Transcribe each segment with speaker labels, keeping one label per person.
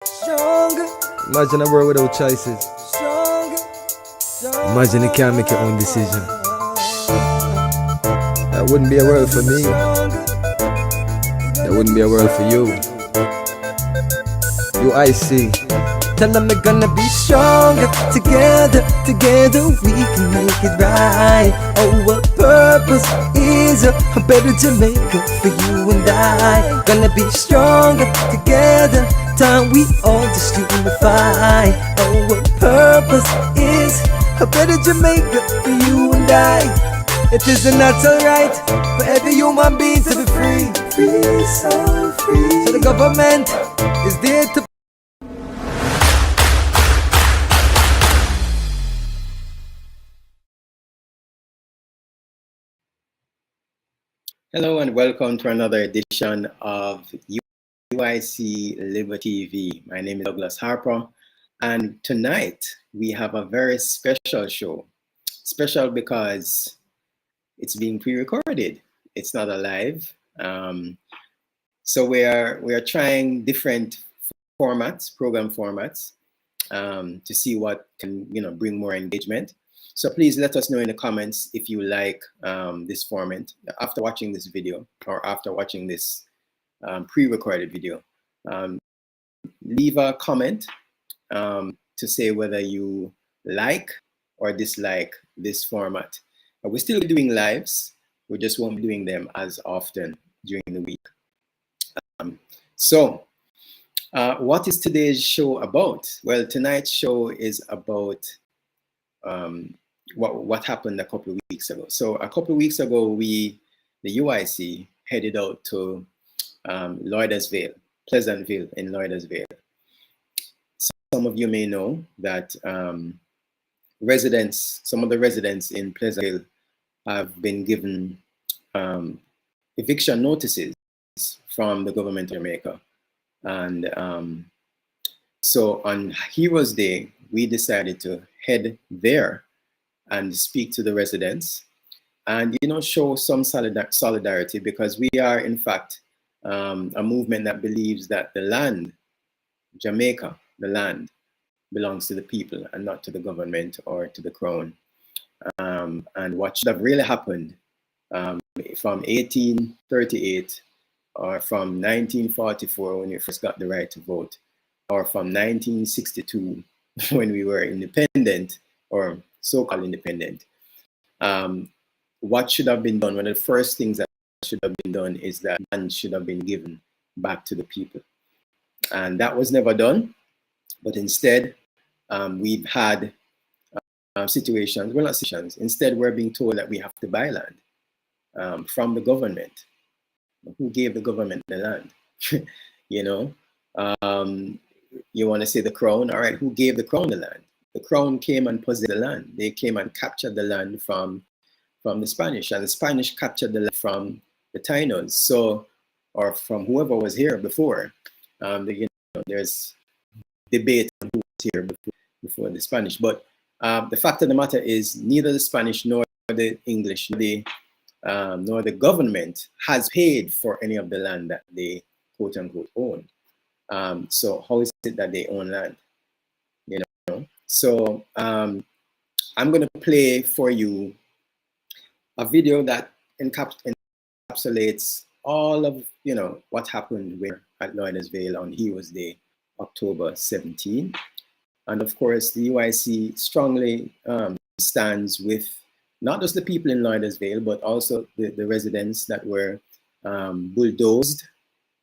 Speaker 1: Stronger.
Speaker 2: Imagine a world without choices.
Speaker 1: Stronger.
Speaker 2: Imagine you can't make your own decision. That wouldn't be a world for me. That wouldn't be a world for you. You, I see.
Speaker 1: Tell them we're gonna be stronger. Together, together we can make it right. Our purpose is a better Jamaica for you and I. Gonna be stronger together. Time we all just unify. Our purpose is a better Jamaica for you and I. It is a natural right for every human being to be free. Free, so free. So the government is there to
Speaker 3: Hello and welcome to another edition of UIC Liberty TV. My name is Douglas Harper, and tonight we have a very special show. Special because it's being pre-recorded. It's not a live. So we are trying different formats, program formats, to see what can bring more engagement. So please let us know in the comments if you like this format after watching this video or after watching this pre-recorded video. Leave a comment to say whether you like or dislike this format. We're still doing lives. We just won't be doing them as often during the week. What is today's show about? Well, tonight's show is about what happened a couple of weeks ago. So a couple of weeks ago, the UIC, headed out to Lluidas Vale, Pleasantville in Lluidas Vale. Some of you may know that some of the residents in Pleasantville have been given eviction notices from the government of Jamaica. And so on Heroes Day, we decided to head there and speak to the residents and show some solidarity, because we are in fact a movement that believes that the land, Jamaica, the land, belongs to the people and not to the government or to the crown. And what should have really happened from 1838 or from 1944 when we first got the right to vote, or from 1962 when we were independent or so-called independent. What should have been done, one of the first things that should have been done is that land should have been given back to the people. And that was never done, but instead we've had situations, well, not situations, instead we're being told that we have to buy land from the government. Who gave the government the land? You want to say the crown? All right, who gave the crown the land? The crown came and possessed the land. They came and captured the land from the Spanish, and the Spanish captured the land from the Tainos. So, or from whoever was here before. There's debate on who was here before the Spanish. But the fact of the matter is, neither the Spanish nor the English nor the government has paid for any of the land that they quote unquote own. So how is it that they own land? So I'm going to play for you a video that encapsulates all of what happened at Lluidas Vale on Heroes Day, October 17. And of course, the UIC strongly stands with not just the people in Lluidas Vale, but also the residents that were bulldozed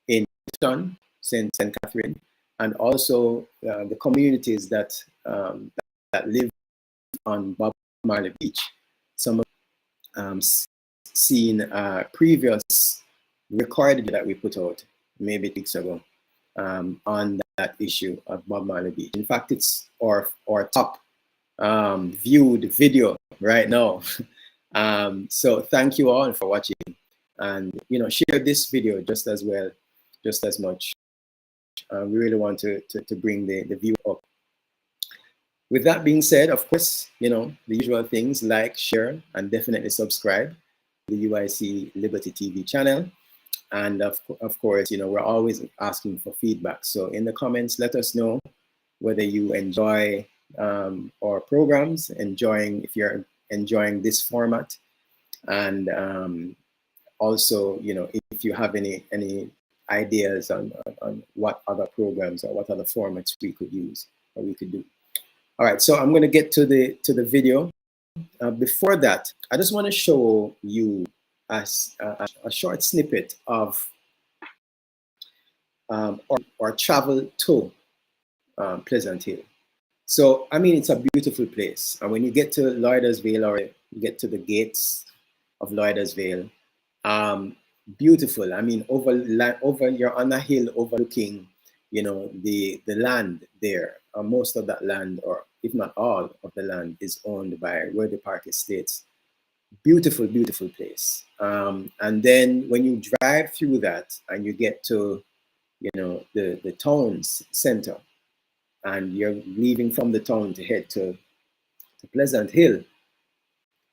Speaker 3: in St. Catherine, and also the communities that live on Bob Marley Beach. Some of seen previous recording that we put out maybe weeks ago on that issue of Bob Marley Beach. In fact, it's our top viewed video right now. So thank you all for watching, and share this video just as much. We really want to bring the view up. With that being said, of course, the usual things: like, share, and definitely subscribe to the UIC Liberty TV channel. And of course, you know, we're always asking for feedback. So in the comments, let us know whether you enjoy our programs, if you're enjoying this format, and also, you know, if you have any ideas on what other programs or what other formats we could use or we could do. All right, so I'm going to get to the video. Before that, I just want to show you a short snippet of our travel to Pleasant Hill. So, I mean, it's a beautiful place. And when you get to Lluidas Vale, or you get to the gates of Lluidas Vale, beautiful. I mean, you're on a hill overlooking, you know, the land there. Most of that land, or if not all of the land, is owned by Royal Park Estates. Beautiful, beautiful place. And then when you drive through that and you get to, you know, the town's center, and you're leaving from the town to head to Pleasant Hill,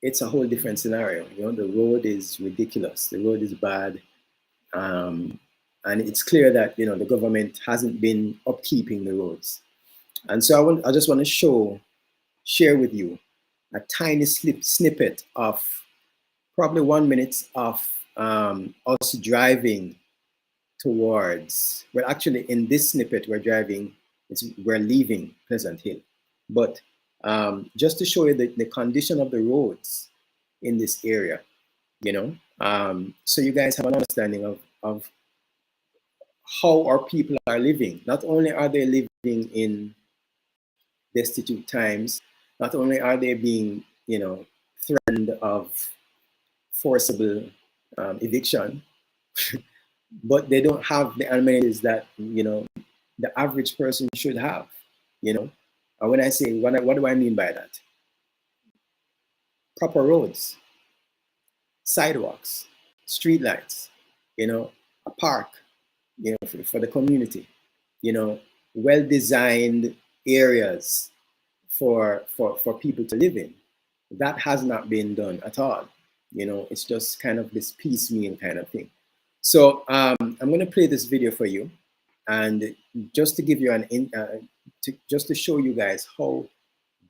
Speaker 3: it's a whole different scenario. You know, the road is ridiculous. The road is bad. And it's clear that, you know, the government hasn't been upkeeping the roads. And so I just want to share with you a tiny snippet of probably 1 minute of us driving towards, well, actually in this snippet, we're leaving Pleasant Hill. But just to show you the condition of the roads in this area, you know, so you guys have an understanding of how our people are living. Not only are they living in destitute times, not only are they being, you know, threatened of forcible eviction, but they don't have the amenities that, you know, the average person should have, you know. And when I say, what do I mean by that? Proper roads, sidewalks, street lights, you know, a park, you know, for the community, you know, well-designed areas for people to live in. That has not been done at all. You know, it's just kind of this piecemeal kind of thing. So I'm going to play this video for you, and just to give you just to show you guys how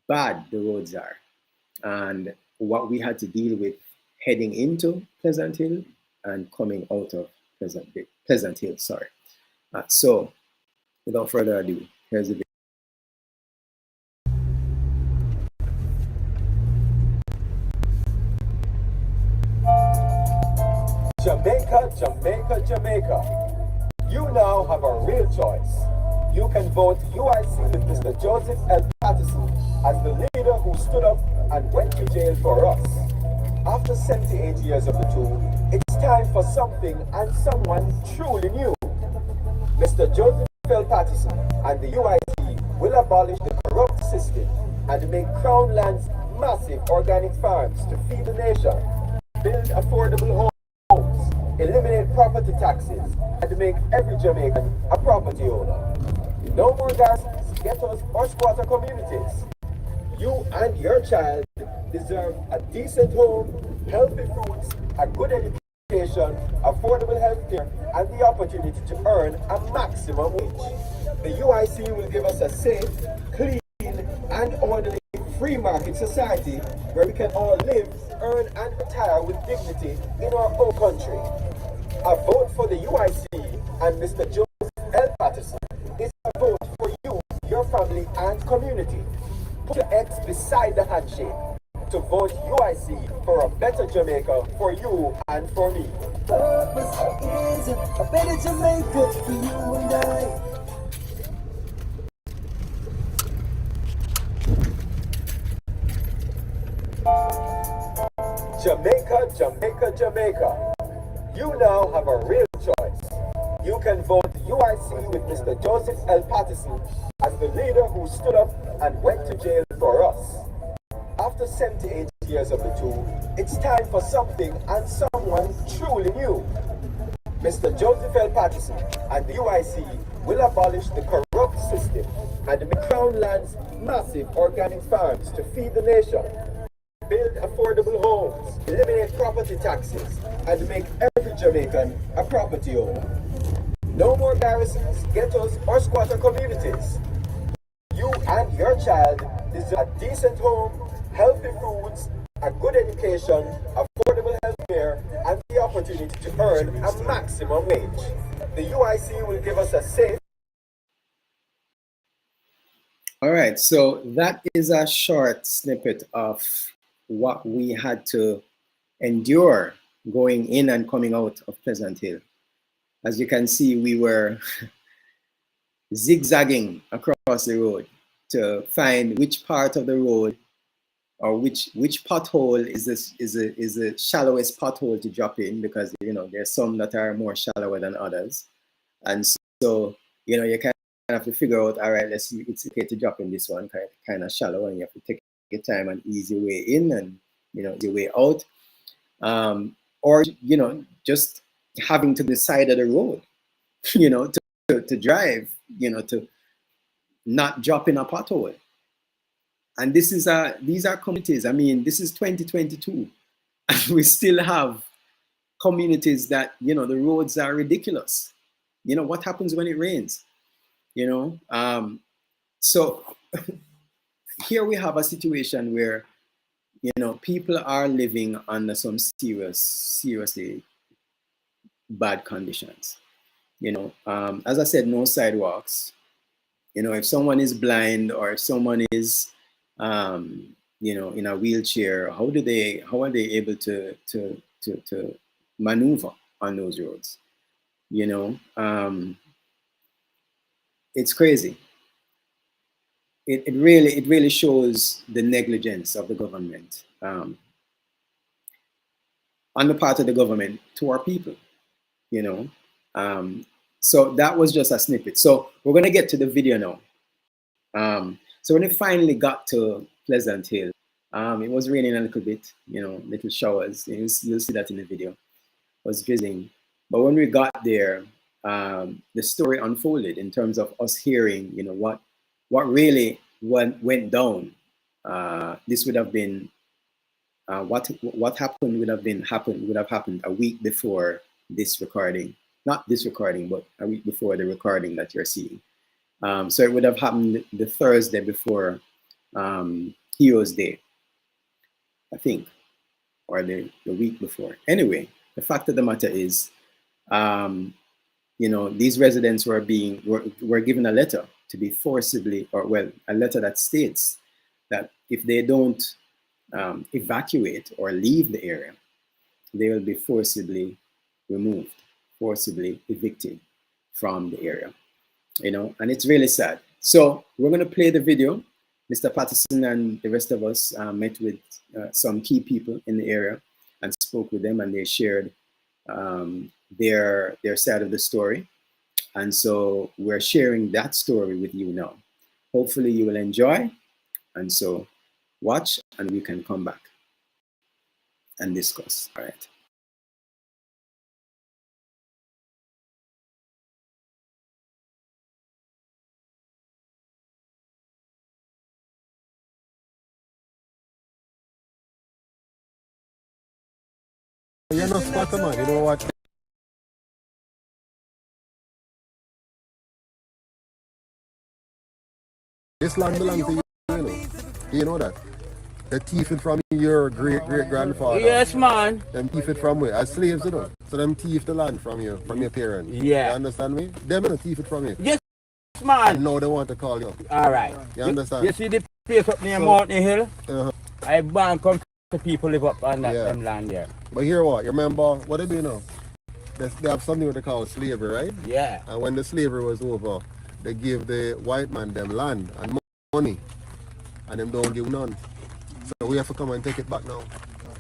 Speaker 3: bad the roads are and what we had to deal with heading into Pleasant Hill and coming out of Pleasant Hill. Sorry. So without further ado, here's the video.
Speaker 4: Jamaica, Jamaica, Jamaica. You now have a real choice. You can vote UIC with Mr. Joseph L. Patterson as the leader who stood up and went to jail for us. After 78 years of the two, it's time for something and someone truly new. Mr. Joseph L. Patterson and the UIC will abolish the corrupt system and make Crown Land's massive organic farms to feed the nation, build affordable homes, eliminate property taxes, and make every Jamaican a property owner. No more gardens, ghettos, or squatter communities. You and your child deserve a decent home, healthy foods, a good education, affordable health care, and the opportunity to earn a maximum wage. The UIC will give us a safe, clean, and orderly free market society where we can all live, earn, and retire with dignity in our own country. A vote for the UIC and Mr. Joseph L. Patterson is a vote for you, your family, and community. Put your X beside the handshake to vote UIC for a better Jamaica for you and for me.
Speaker 1: Purpose is a better Jamaica for you and I.
Speaker 4: Jamaica, Jamaica, Jamaica. You now have a real choice. You can vote UIC with Mr. Joseph L. Patterson as the leader who stood up and went to jail for us. After 78 years of the two, it's time for something and someone truly new. Mr. Joseph L. Patterson and the UIC will abolish the corrupt system and make Crown Land's massive organic farms to feed the nation, build affordable homes, eliminate property taxes, and make every Jamaican a property owner. No more garrisons, ghettos, or squatter communities. You and your child deserve a decent home, healthy foods, a good education, affordable health care, and the opportunity to earn a maximum wage. The UIC will give us a safe.
Speaker 3: All right, so that is a short snippet of what we had to endure going in and coming out of Pleasant Hill. As you can see, we were zigzagging across the road to find which part of the road or which pothole is the shallowest pothole to drop in, because there's some that are more shallower than others, and so you kind of have to figure out, all right, let's see, it's okay to drop in this one kind of shallow, and you have to take your time and ease your way in and your way out, or just having to the side of the road, to drive, to not drop in a pothole. And these are communities. I mean, this is 2022, and we still have communities that the roads are ridiculous. What happens when it rains? So here we have a situation where people are living under some seriously bad conditions. As I said, no sidewalks. If someone is blind or if someone is in a wheelchair, how are they able to maneuver on those roads? It's crazy. It really shows the negligence of the government, on the part of the government to our people. So that was just a snippet. So we're gonna get to the video now. So when we finally got to Pleasant Hill, it was raining a little bit, little showers. You'll see that in the video. It was drizzling. But when we got there, the story unfolded in terms of us hearing, what really went down. This would have been what happened would have happened a week before this recording. Not this recording, but a week before the recording that you're seeing. So it would have happened the Thursday before Heroes Day, I think, or the week before. Anyway, the fact of the matter is, these residents were given a letter to be forcibly, a letter that states that if they don't evacuate or leave the area, they will be forcibly removed, forcibly evicted from the area. And it's really sad. So we're going to play the video. Mr. Patterson and the rest of us met with some key people in the area and spoke with them, and they shared their side of the story. And so we're sharing that story with you now. Hopefully you will enjoy. And so watch, and we can come back and discuss. All right.
Speaker 2: You're not Squatta, man. You know what? This land belongs to you, You know that? They thief it from your great-great-grandfather.
Speaker 5: Yes, man.
Speaker 2: Them thief it from where? As slaves, So them thief the land from you, from your parents.
Speaker 5: Yeah.
Speaker 2: You understand me? Them don't thief it from you.
Speaker 5: Yes, man.
Speaker 2: And now they want to call you.
Speaker 5: All right.
Speaker 2: You understand?
Speaker 5: You see the place up near Mountain Hill?
Speaker 2: Uh-huh.
Speaker 5: I ban come to people live up on that them land there.
Speaker 2: But here what? You remember what they do now? They have something what they call slavery, right?
Speaker 5: Yeah.
Speaker 2: And when the slavery was over, they give the white man them land and money, and them don't give none. So we have to come and take it back now.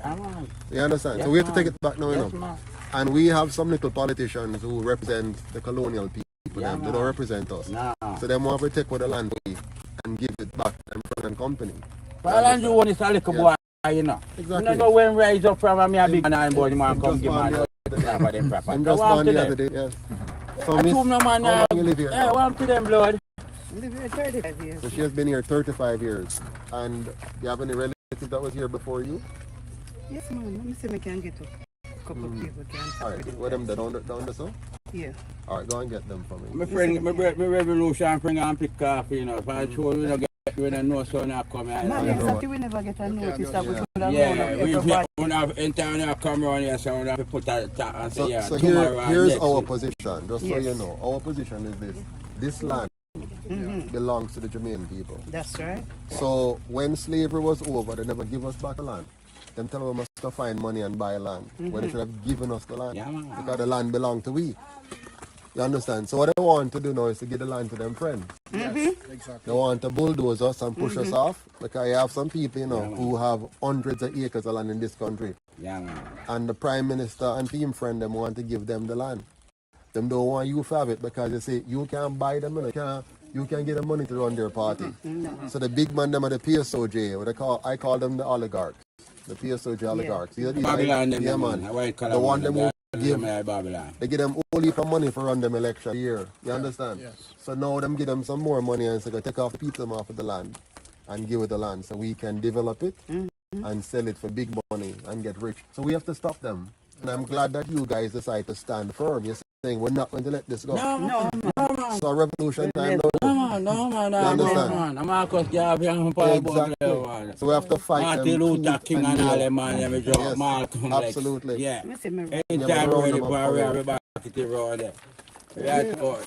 Speaker 5: Come on.
Speaker 2: You understand?
Speaker 5: Yes,
Speaker 2: so we have to take it back now,
Speaker 5: yes, man.
Speaker 2: And we have some little politicians who represent the colonial people.
Speaker 5: Yeah,
Speaker 2: they don't represent us.
Speaker 5: No.
Speaker 2: So they want to take what the land away and give it back to them and company.
Speaker 5: Well, and you want is a little boy,
Speaker 2: Exactly.
Speaker 5: You don't know when rise up from me a big man and boy, man come give man
Speaker 2: I'm
Speaker 5: proper.
Speaker 2: just born the other day, yes. So
Speaker 5: I
Speaker 2: miss,
Speaker 5: told no man,
Speaker 2: how long you live here?
Speaker 5: yeah, welcome to them, blood.
Speaker 6: I live here 35 years.
Speaker 2: So she has been here 35 years. And you have any relatives native that was here before you?
Speaker 6: Yes, man. Let me see if I can get a couple of people can.
Speaker 2: Alright, where them down the so?
Speaker 6: Yeah.
Speaker 2: Alright, go and get them for me.
Speaker 5: My friend, my revolution bring and pick coffee, you know. If I told you, we don't know so now come here.
Speaker 6: Man, exactly, we never get a notice that we should have known
Speaker 5: Yeah,
Speaker 6: everybody.
Speaker 5: we have entire come around here, so we have to put that and say, yeah,
Speaker 2: So
Speaker 5: tomorrow and
Speaker 2: here's
Speaker 5: next
Speaker 2: our
Speaker 5: week.
Speaker 2: position, just so you know. Our position is this. This land belongs to the Jamaican people.
Speaker 6: That's right.
Speaker 2: So when slavery was over, they never give us back the land. Them tell us we must go find money and buy land when they should have given us the land.
Speaker 5: Yeah, man.
Speaker 2: Because the land belonged to we. You understand? So what they want to do now is to give the land to them friends.
Speaker 7: Yes, exactly.
Speaker 2: They want to bulldoze us and push us off because you have some people, you know, who have hundreds of acres of land in this country.
Speaker 5: Yeah, man.
Speaker 2: And the Prime Minister and team friend them want to give them the land. Them don't want you to have it because they say you can't buy them, you can't get the money to run their party. So the big man them are the PSOJ, I call them the oligarchs. The PSOJ oligarchs. These are these
Speaker 5: Babylon, them,
Speaker 2: yeah, man.
Speaker 5: White collar
Speaker 2: The one them who give,
Speaker 5: Babylon.
Speaker 2: they give them only for money for run them election year. You understand?
Speaker 7: Yes.
Speaker 2: So now them give them some more money and say go take off the people off of the land and give it the land so we can develop it and sell it for big money and get rich. So we have to stop them. And I'm glad that you guys decide to stand firm. You're saying we're not going to let this go.
Speaker 5: No, man.
Speaker 2: So revolution time now.
Speaker 5: No, man. I'm Marcus Garvey and Paul
Speaker 2: Exactly. So we have to fight
Speaker 5: Martin
Speaker 2: them.
Speaker 5: Luther King and all them man, them
Speaker 2: Yes,
Speaker 5: Malcolm X.
Speaker 2: absolutely.
Speaker 5: Yeah.
Speaker 6: Let me see my
Speaker 5: Anytime
Speaker 2: Yeah,
Speaker 5: we're ready
Speaker 2: but
Speaker 5: for
Speaker 2: round
Speaker 5: we
Speaker 2: them
Speaker 5: are
Speaker 2: up.
Speaker 5: back at the road there. We have to go.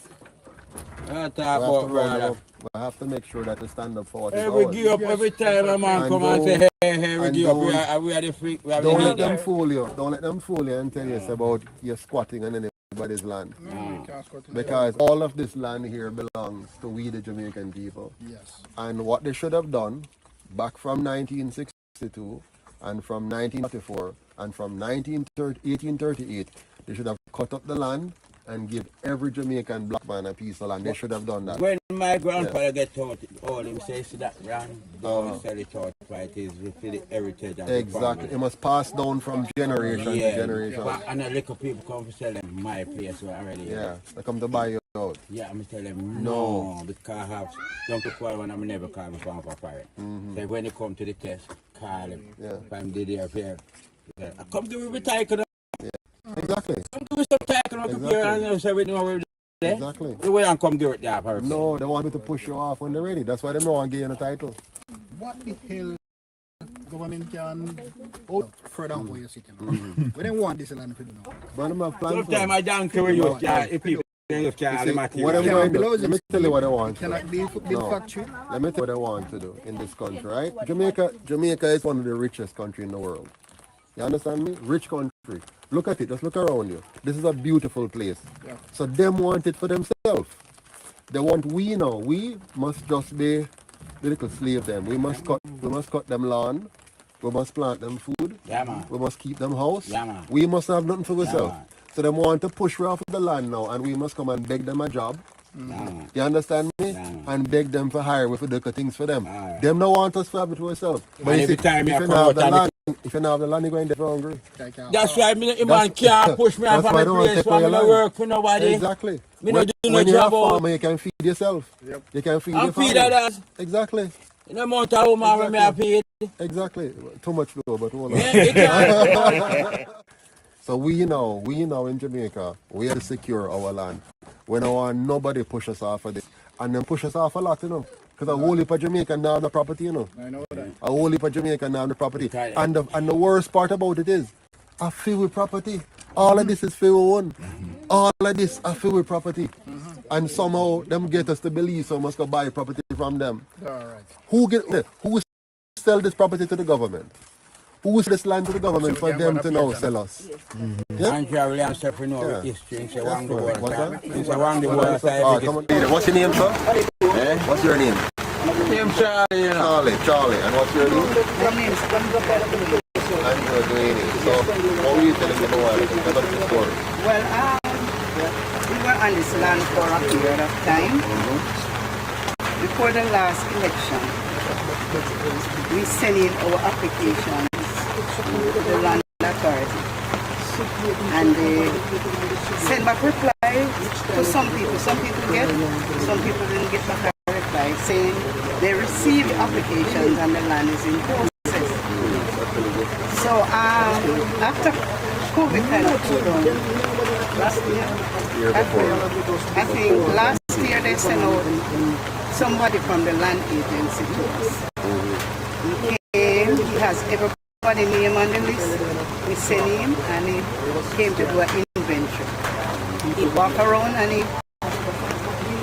Speaker 5: We have to
Speaker 2: We
Speaker 5: talk
Speaker 2: have to
Speaker 5: about
Speaker 2: round them
Speaker 5: brother.
Speaker 2: up. We have to make sure that they stand up for what is
Speaker 5: Hey, we
Speaker 2: ours.
Speaker 5: give up every time a man
Speaker 2: And
Speaker 5: come and
Speaker 2: don't-
Speaker 5: say, hey, we
Speaker 2: and
Speaker 5: give up.
Speaker 2: don't-
Speaker 5: We are the freak. We are
Speaker 2: Don't
Speaker 5: the
Speaker 2: let them
Speaker 5: leader.
Speaker 2: fool you. Don't let them fool you and tell you about you're squatting on anybody's land.
Speaker 7: No, we can't squat in
Speaker 2: Because all of this land here belongs to we the Jamaican people.
Speaker 7: Yes.
Speaker 2: And what they should have done back from 1962 and from 1944 and from 1838, they should have cut up the land and give every Jamaican black man a piece of land. They should have done that.
Speaker 5: When my grandfather get out, all him says that land, don't sell it out, right? Is for the heritage of the
Speaker 2: Exactly.
Speaker 5: family.
Speaker 2: It must pass down from generation to generation.
Speaker 5: And a little people come to sell them my place already.
Speaker 2: Yeah, they come to buy you out.
Speaker 5: Yeah, I'm tell them
Speaker 2: No.
Speaker 5: no, because I have young people when I'm never call my farm for it. So when they come to the test, call him.
Speaker 2: Yeah.
Speaker 5: If I'm there, yeah. I come to me title.
Speaker 2: Exactly.
Speaker 5: Come to me some title up
Speaker 2: Exactly.
Speaker 5: here and say we know where there.
Speaker 2: Exactly.
Speaker 5: The way I come do it there first.
Speaker 2: No, they want me to push you off when they're ready. That's why they don't want to give you the title.
Speaker 7: What the hell government can further down where you're sitting? We don't want this land for you now.
Speaker 2: But I'm not planning.
Speaker 5: Sometimes I don't care where you start. If people use all the
Speaker 2: What
Speaker 5: material.
Speaker 2: I'm going to do, let me tell you what I want to do.
Speaker 7: Cannot be big factory.
Speaker 2: Let me tell you what I want to do in this country, right? Jamaica is one of the richest countries in the world. You understand me? Rich country. Look at it. Just look around you. This is a beautiful place.
Speaker 7: Yeah.
Speaker 2: So them want it for themselves. They want we now. We must just be the little slave them. We must cut them lawn. We must plant them food.
Speaker 5: Yeah, man.
Speaker 2: We must keep them house.
Speaker 5: Yeah, man.
Speaker 2: We must have nothing for ourselves.
Speaker 5: man.
Speaker 2: So them want to push we off the land now, and we must come and beg them a job.
Speaker 5: Yeah, man.
Speaker 2: You understand me?
Speaker 5: Yeah.
Speaker 2: And beg them for hire with the things for them.
Speaker 5: Aye.
Speaker 2: Them no want us to have it for ourselves. But
Speaker 5: And
Speaker 2: you
Speaker 5: every
Speaker 2: see,
Speaker 5: time
Speaker 2: if
Speaker 5: you
Speaker 2: you
Speaker 5: come
Speaker 2: not have
Speaker 5: out
Speaker 2: the
Speaker 5: and
Speaker 2: land, if you not have the land, you're going to get hungry.
Speaker 5: That's why me, man can't push me off
Speaker 2: That's
Speaker 5: of
Speaker 2: why
Speaker 5: my
Speaker 2: I don't want to
Speaker 5: place
Speaker 2: take
Speaker 5: where
Speaker 2: away
Speaker 5: I
Speaker 2: your
Speaker 5: don't
Speaker 2: land.
Speaker 5: work for nobody.
Speaker 2: Exactly.
Speaker 5: Me no do no
Speaker 2: when you're a
Speaker 5: job out.
Speaker 2: farmer, you can feed yourself.
Speaker 7: Yep.
Speaker 2: You can feed
Speaker 5: I'm
Speaker 2: your
Speaker 5: feed
Speaker 2: family.
Speaker 5: others.
Speaker 2: Exactly.
Speaker 5: In the amount of woman when me have paid.
Speaker 2: Exactly. Too much though, but hold on.
Speaker 5: Yeah, it can.
Speaker 2: So we know in Jamaica, we have to secure our land. We don't want nobody push us off of this. And then push us off a lot, Because a whole heap of Jamaican now have the property,
Speaker 7: I know that.
Speaker 2: A whole heap of Jamaican now have the property.
Speaker 5: Okay.
Speaker 2: And the worst part about it is, I feel with property. All of this is filled with one. All of this I filled with property. And somehow them get us to believe so must go buy property from them.
Speaker 7: All right.
Speaker 2: Who sell this property to the government? Who sell this land to the government for them to now sell us? Yeah?
Speaker 5: Andrea Williams said for no
Speaker 2: Yeah.
Speaker 5: history. He said one the world.
Speaker 2: What's that?
Speaker 5: He said one the world.
Speaker 2: Oh, come on. What's your name, sir? What's your name?
Speaker 5: Name Charlie, you know.
Speaker 2: Charlie. And what's your name?
Speaker 6: Your name's
Speaker 2: Andrew Duane. So, what were you telling me about it? Tell us the story.
Speaker 6: Well, we were on this land for a period of time. Before the last election, we sent in our applications to the land authority. And they sent back reply to some people. Some people didn't get back a reply saying they received applications and the land is in process. So after COVID kind of cooled down, last year, I think last year they sent out somebody from the land agency to us. He came, he has everybody name on the list. We sent him and he came to do an inventory. He walk around and he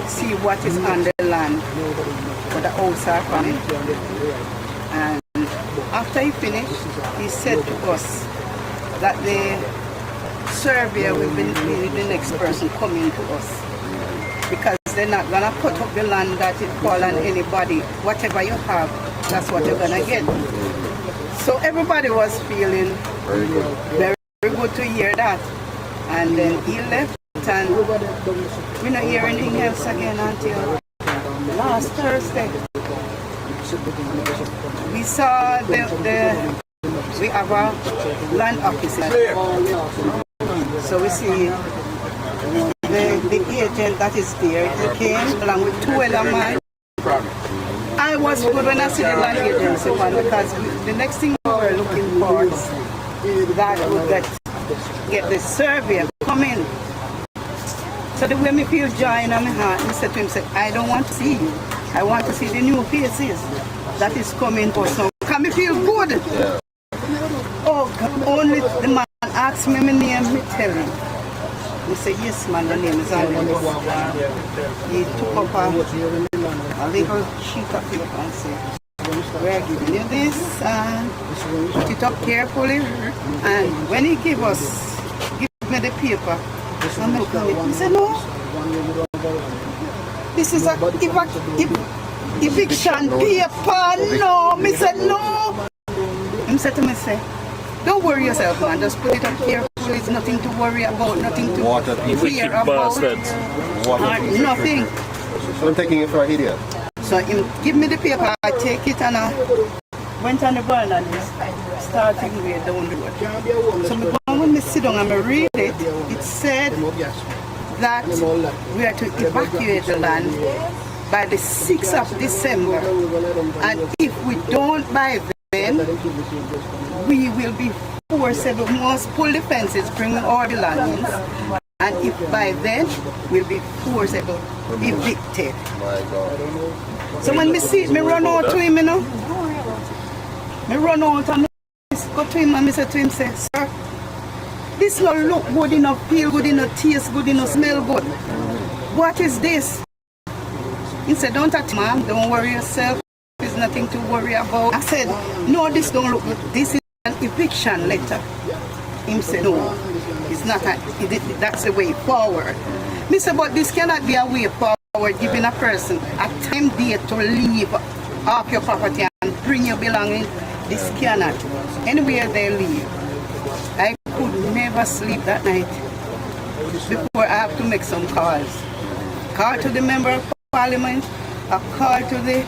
Speaker 6: see what is on the land for the house are coming. And after he finished, he said to us that the surveyor will be the next person coming to us, because they're not gonna put up the land that it fall on anybody. Whatever you have, that's what you're gonna get. So everybody was feeling very good to hear that. And then he left, and we're not hearing anything else again until last Thursday. We saw we have a land officer. So we see the agent that is there. He came along with two other men. I was good when I see the land agency one, because the next thing we were looking for is that we get the survey come in. So the way me feel joy in my heart, I said to him, I don't want to see you. I want to see the new faces that is coming for some. Can me feel good? Yeah. Oh, God, only the man asked me my name, me tell him. He said, yes, man, the name is Alex. He took up a little sheet of paper and said, we're giving you this, and put it up carefully. And when he give me the paper, I'm looking at it. He said, no, this is a eviction paper. No, me said, no. He said to me, don't worry yourself, man. Just put it up carefully. It's nothing to worry about, nothing to fear about. Nothing.
Speaker 2: So I'm taking it for an idiot.
Speaker 6: So he give me the paper, I take it, and I went on the van and starting way down the road. So when I sit down and I read it, it said that we are to evacuate the land by the 6th of December. And if we don't by then, we will be forcible. We must pull the fences, bring our belongings. And if by then, we'll be forcible evicted.
Speaker 2: My God.
Speaker 6: So when me see it, me run out to him, you know. Me run out and go to him and me say to him, sir, this not look good enough, feel good enough, taste good enough, smell good. What is this? He said, don't touch, ma'am, don't worry yourself. There's nothing to worry about. I said, no, this don't look good. This is an eviction letter. He said, no, it's not. That's the way forward. Me said, but this cannot be a way forward, giving a person a time date to leave off your property and bring your belongings. This cannot. Anywhere they leave. I could never sleep that night before I have to make some calls. Call to the member of parliament, a call to the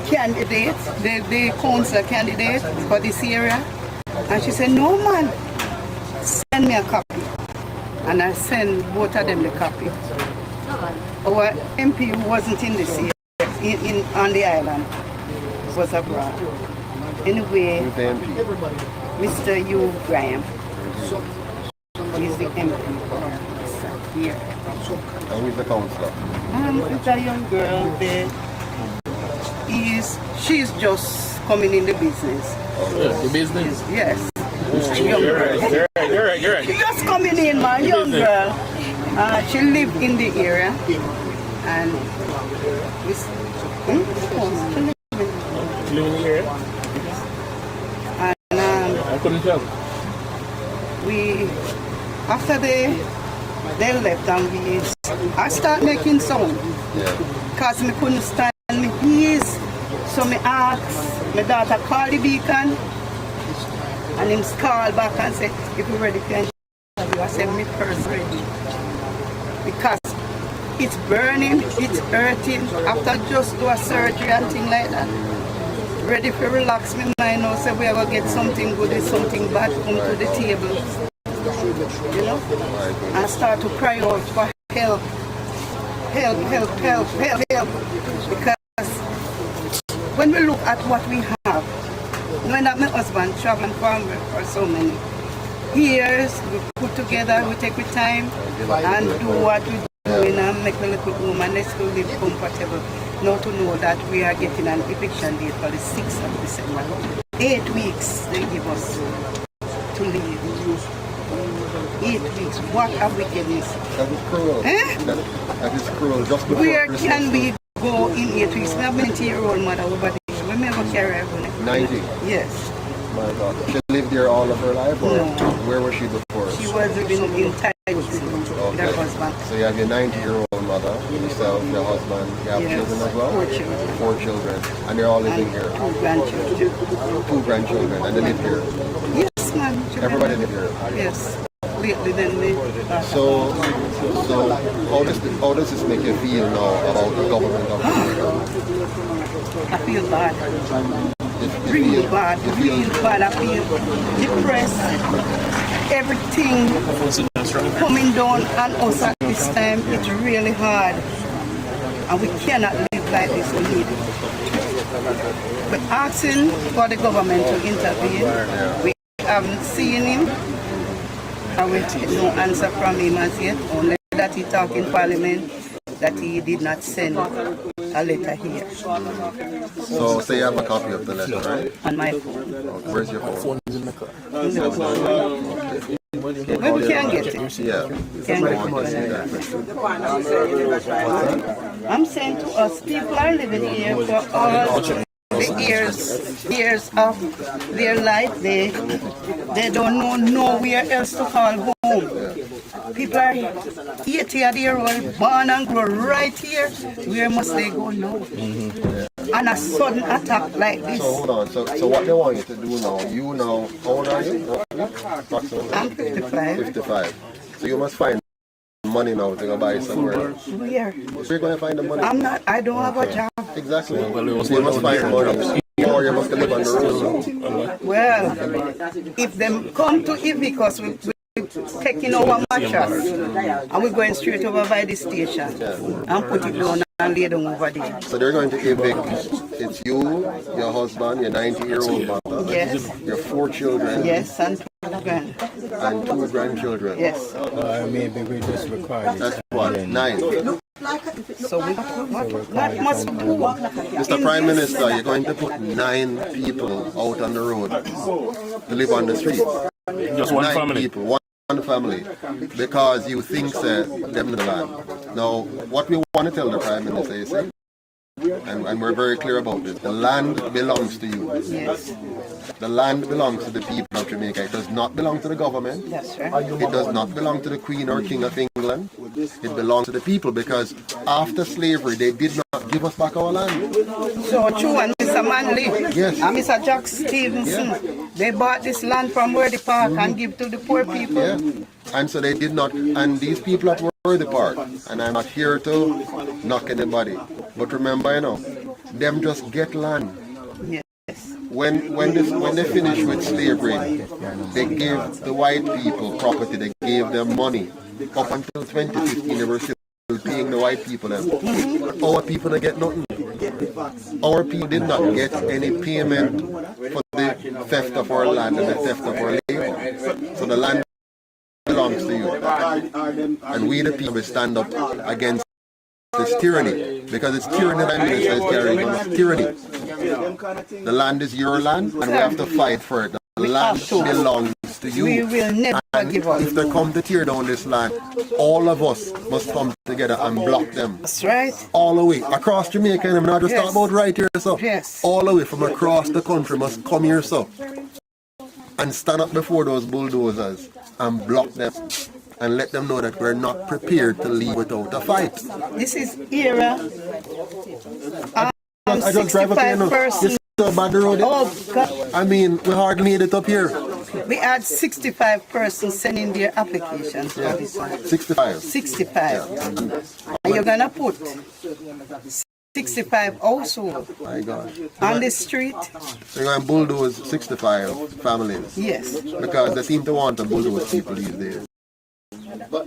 Speaker 6: candidate, the council candidate for this area. And she said, no man, send me a copy. And I send both of them the copy. Our MP who wasn't in this area, on the island, was abroad. Anyway, Mr. Hugh Graham, he's the MP here.
Speaker 2: And with the councillor?
Speaker 6: It's a young girl there. She's just coming in the business.
Speaker 8: The business?
Speaker 6: Yes. Young girl.
Speaker 8: You're right.
Speaker 6: She's just coming in, my young girl. She lived in the area. And she lived
Speaker 8: in the area?
Speaker 6: And
Speaker 8: I couldn't tell.
Speaker 6: After they left and I started making sound. Because I couldn't stand my ears. So I asked my daughter, call the beacon. And him called back and said, if you're ready, can you? I said, me first ready. Because it's burning, it's hurting. After just do a surgery and things like that. Ready to relax my mind now, say we are going to get something good, something bad come to the table. You know? And start to cry out for help. Help. Because when we look at what we have, knowing that my husband traveling for so many years, we put together, we take the time and do what we do and make a little room and let's go live comfortable. Now to know that we are getting an eviction date for the 6th of December. 8 weeks they give us to leave. 8 weeks. What a wickedness.
Speaker 2: That is cruel. That is cruel. Just before
Speaker 6: Where
Speaker 2: Christmas.
Speaker 6: can we go in 8 weeks? We have a 90-year-old mother over there. We never carry her.
Speaker 2: 90.
Speaker 6: Yes.
Speaker 2: My God. She lived there all of her life, or
Speaker 6: No.
Speaker 2: where was she before?
Speaker 6: She was living in Thailand with her husband.
Speaker 2: So you have your 90-year-old mother, yourself, your husband, you have
Speaker 6: Yes.
Speaker 2: children as well?
Speaker 6: 4 children.
Speaker 2: 4 children. And they're all living here.
Speaker 6: 2 grandchildren.
Speaker 2: 2 grandchildren, and they live here.
Speaker 6: Yes, man.
Speaker 2: Everybody live here.
Speaker 6: Yes. Lately then they...
Speaker 2: So how does this make you feel now about the government of Jamaica?
Speaker 6: I feel bad.
Speaker 2: You
Speaker 6: Real
Speaker 2: feel-
Speaker 6: bad.
Speaker 2: you feel-
Speaker 6: Real bad. I feel depressed. Everything coming down on us at this time, it's really hard. And we cannot live like this. We need it. We're asking for the government to intervene. We haven't seen him. And we get no answer from him as yet. Only that he talked in Parliament that he did not send a letter here
Speaker 2: So say you have a copy of the letter, right?
Speaker 6: on my phone.
Speaker 2: Where's your phone?
Speaker 6: But we can't get it.
Speaker 2: Yeah.
Speaker 6: Can't get it. I'm saying to us, people are living here for all the years of their life. They don't know nowhere else to call home. People are 80-year-old, born and grow right here. Where must they go now? And a sudden attack like this.
Speaker 2: So hold on. So what they want you to do now? You now, how old are you? Approximately?
Speaker 6: I'm 55.
Speaker 2: 55. So you must find money now to go buy somewhere.
Speaker 6: Where?
Speaker 2: You're going to find the money.
Speaker 6: I don't have a job.
Speaker 2: Exactly. So you must find money. Or you must live on the road.
Speaker 6: Well, if them come to evict us, we're taking our mattress and we're going straight over by the station and put it down and lay down over there.
Speaker 2: So they're going to evict. It's you, your husband, your 90-year-old mother,
Speaker 6: Yes.
Speaker 2: your 4 children,
Speaker 6: Yes, and 2 grand.
Speaker 2: and 2 grandchildren.
Speaker 6: Yes.
Speaker 5: Maybe we just record
Speaker 2: That's what? 9.
Speaker 6: So what must we do?
Speaker 2: Mr. Prime Minister, you're going to put 9 people out on the road to live on the street.
Speaker 8: Just one
Speaker 2: 9
Speaker 8: family.
Speaker 2: people, one family, because you think them the land. Now, what we want to tell the Prime Minister is, and we're very clear about this, the land belongs to you.
Speaker 6: Yes.
Speaker 2: The land belongs to the people of Jamaica. It does not belong to the government.
Speaker 6: That's right.
Speaker 2: It does not belong to the Queen or King of England. It belongs to the people, because after slavery, they did not give us back our land.
Speaker 6: So true, and Mr. Manley
Speaker 2: Yes.
Speaker 6: and Mr. Jack Stevenson, they bought this land from Worthy Park and give to the poor people.
Speaker 2: Yeah. And so they did not, and these people at Worthy Park, and I'm not here to knock anybody, but remember, them just get land.
Speaker 6: Yes.
Speaker 2: When they finish with slavery, they gave the white people property, they gave them money. Up until 2015, they were still paying the white people them. Our people didn't get nothing. Our people did not get any payment for the theft of our land and the theft of our labor. So the land belongs to you. And we the people stand up against this tyranny, because it's tyranny that is carrying on. It's tyranny. The land is your land, and we have to fight for it. The land belongs to you.
Speaker 6: We will never give up.
Speaker 2: If they come to tear down this land, all of us must come together and block them.
Speaker 6: That's right.
Speaker 2: All the way across Jamaica, and I'm not just
Speaker 6: Yes.
Speaker 2: talking about right here, so
Speaker 6: Yes.
Speaker 2: all the way from across the country must come here, so, and stand up before those bulldozers and block them and let them know that we're not prepared to leave without a fight.
Speaker 6: This is era.
Speaker 2: I just drive up here now.
Speaker 6: 65 persons.
Speaker 2: This so bad the road.
Speaker 6: Oh God.
Speaker 2: I mean, we hardly made it up here.
Speaker 6: We had 65 persons sending their applications for this one.
Speaker 2: 65.
Speaker 6: 65. And you're gonna put 65 households
Speaker 2: My God.
Speaker 6: on the street?
Speaker 2: So you're going to bulldoze 65 families.
Speaker 6: Yes.
Speaker 2: Because they seem to want to bulldoze people these days.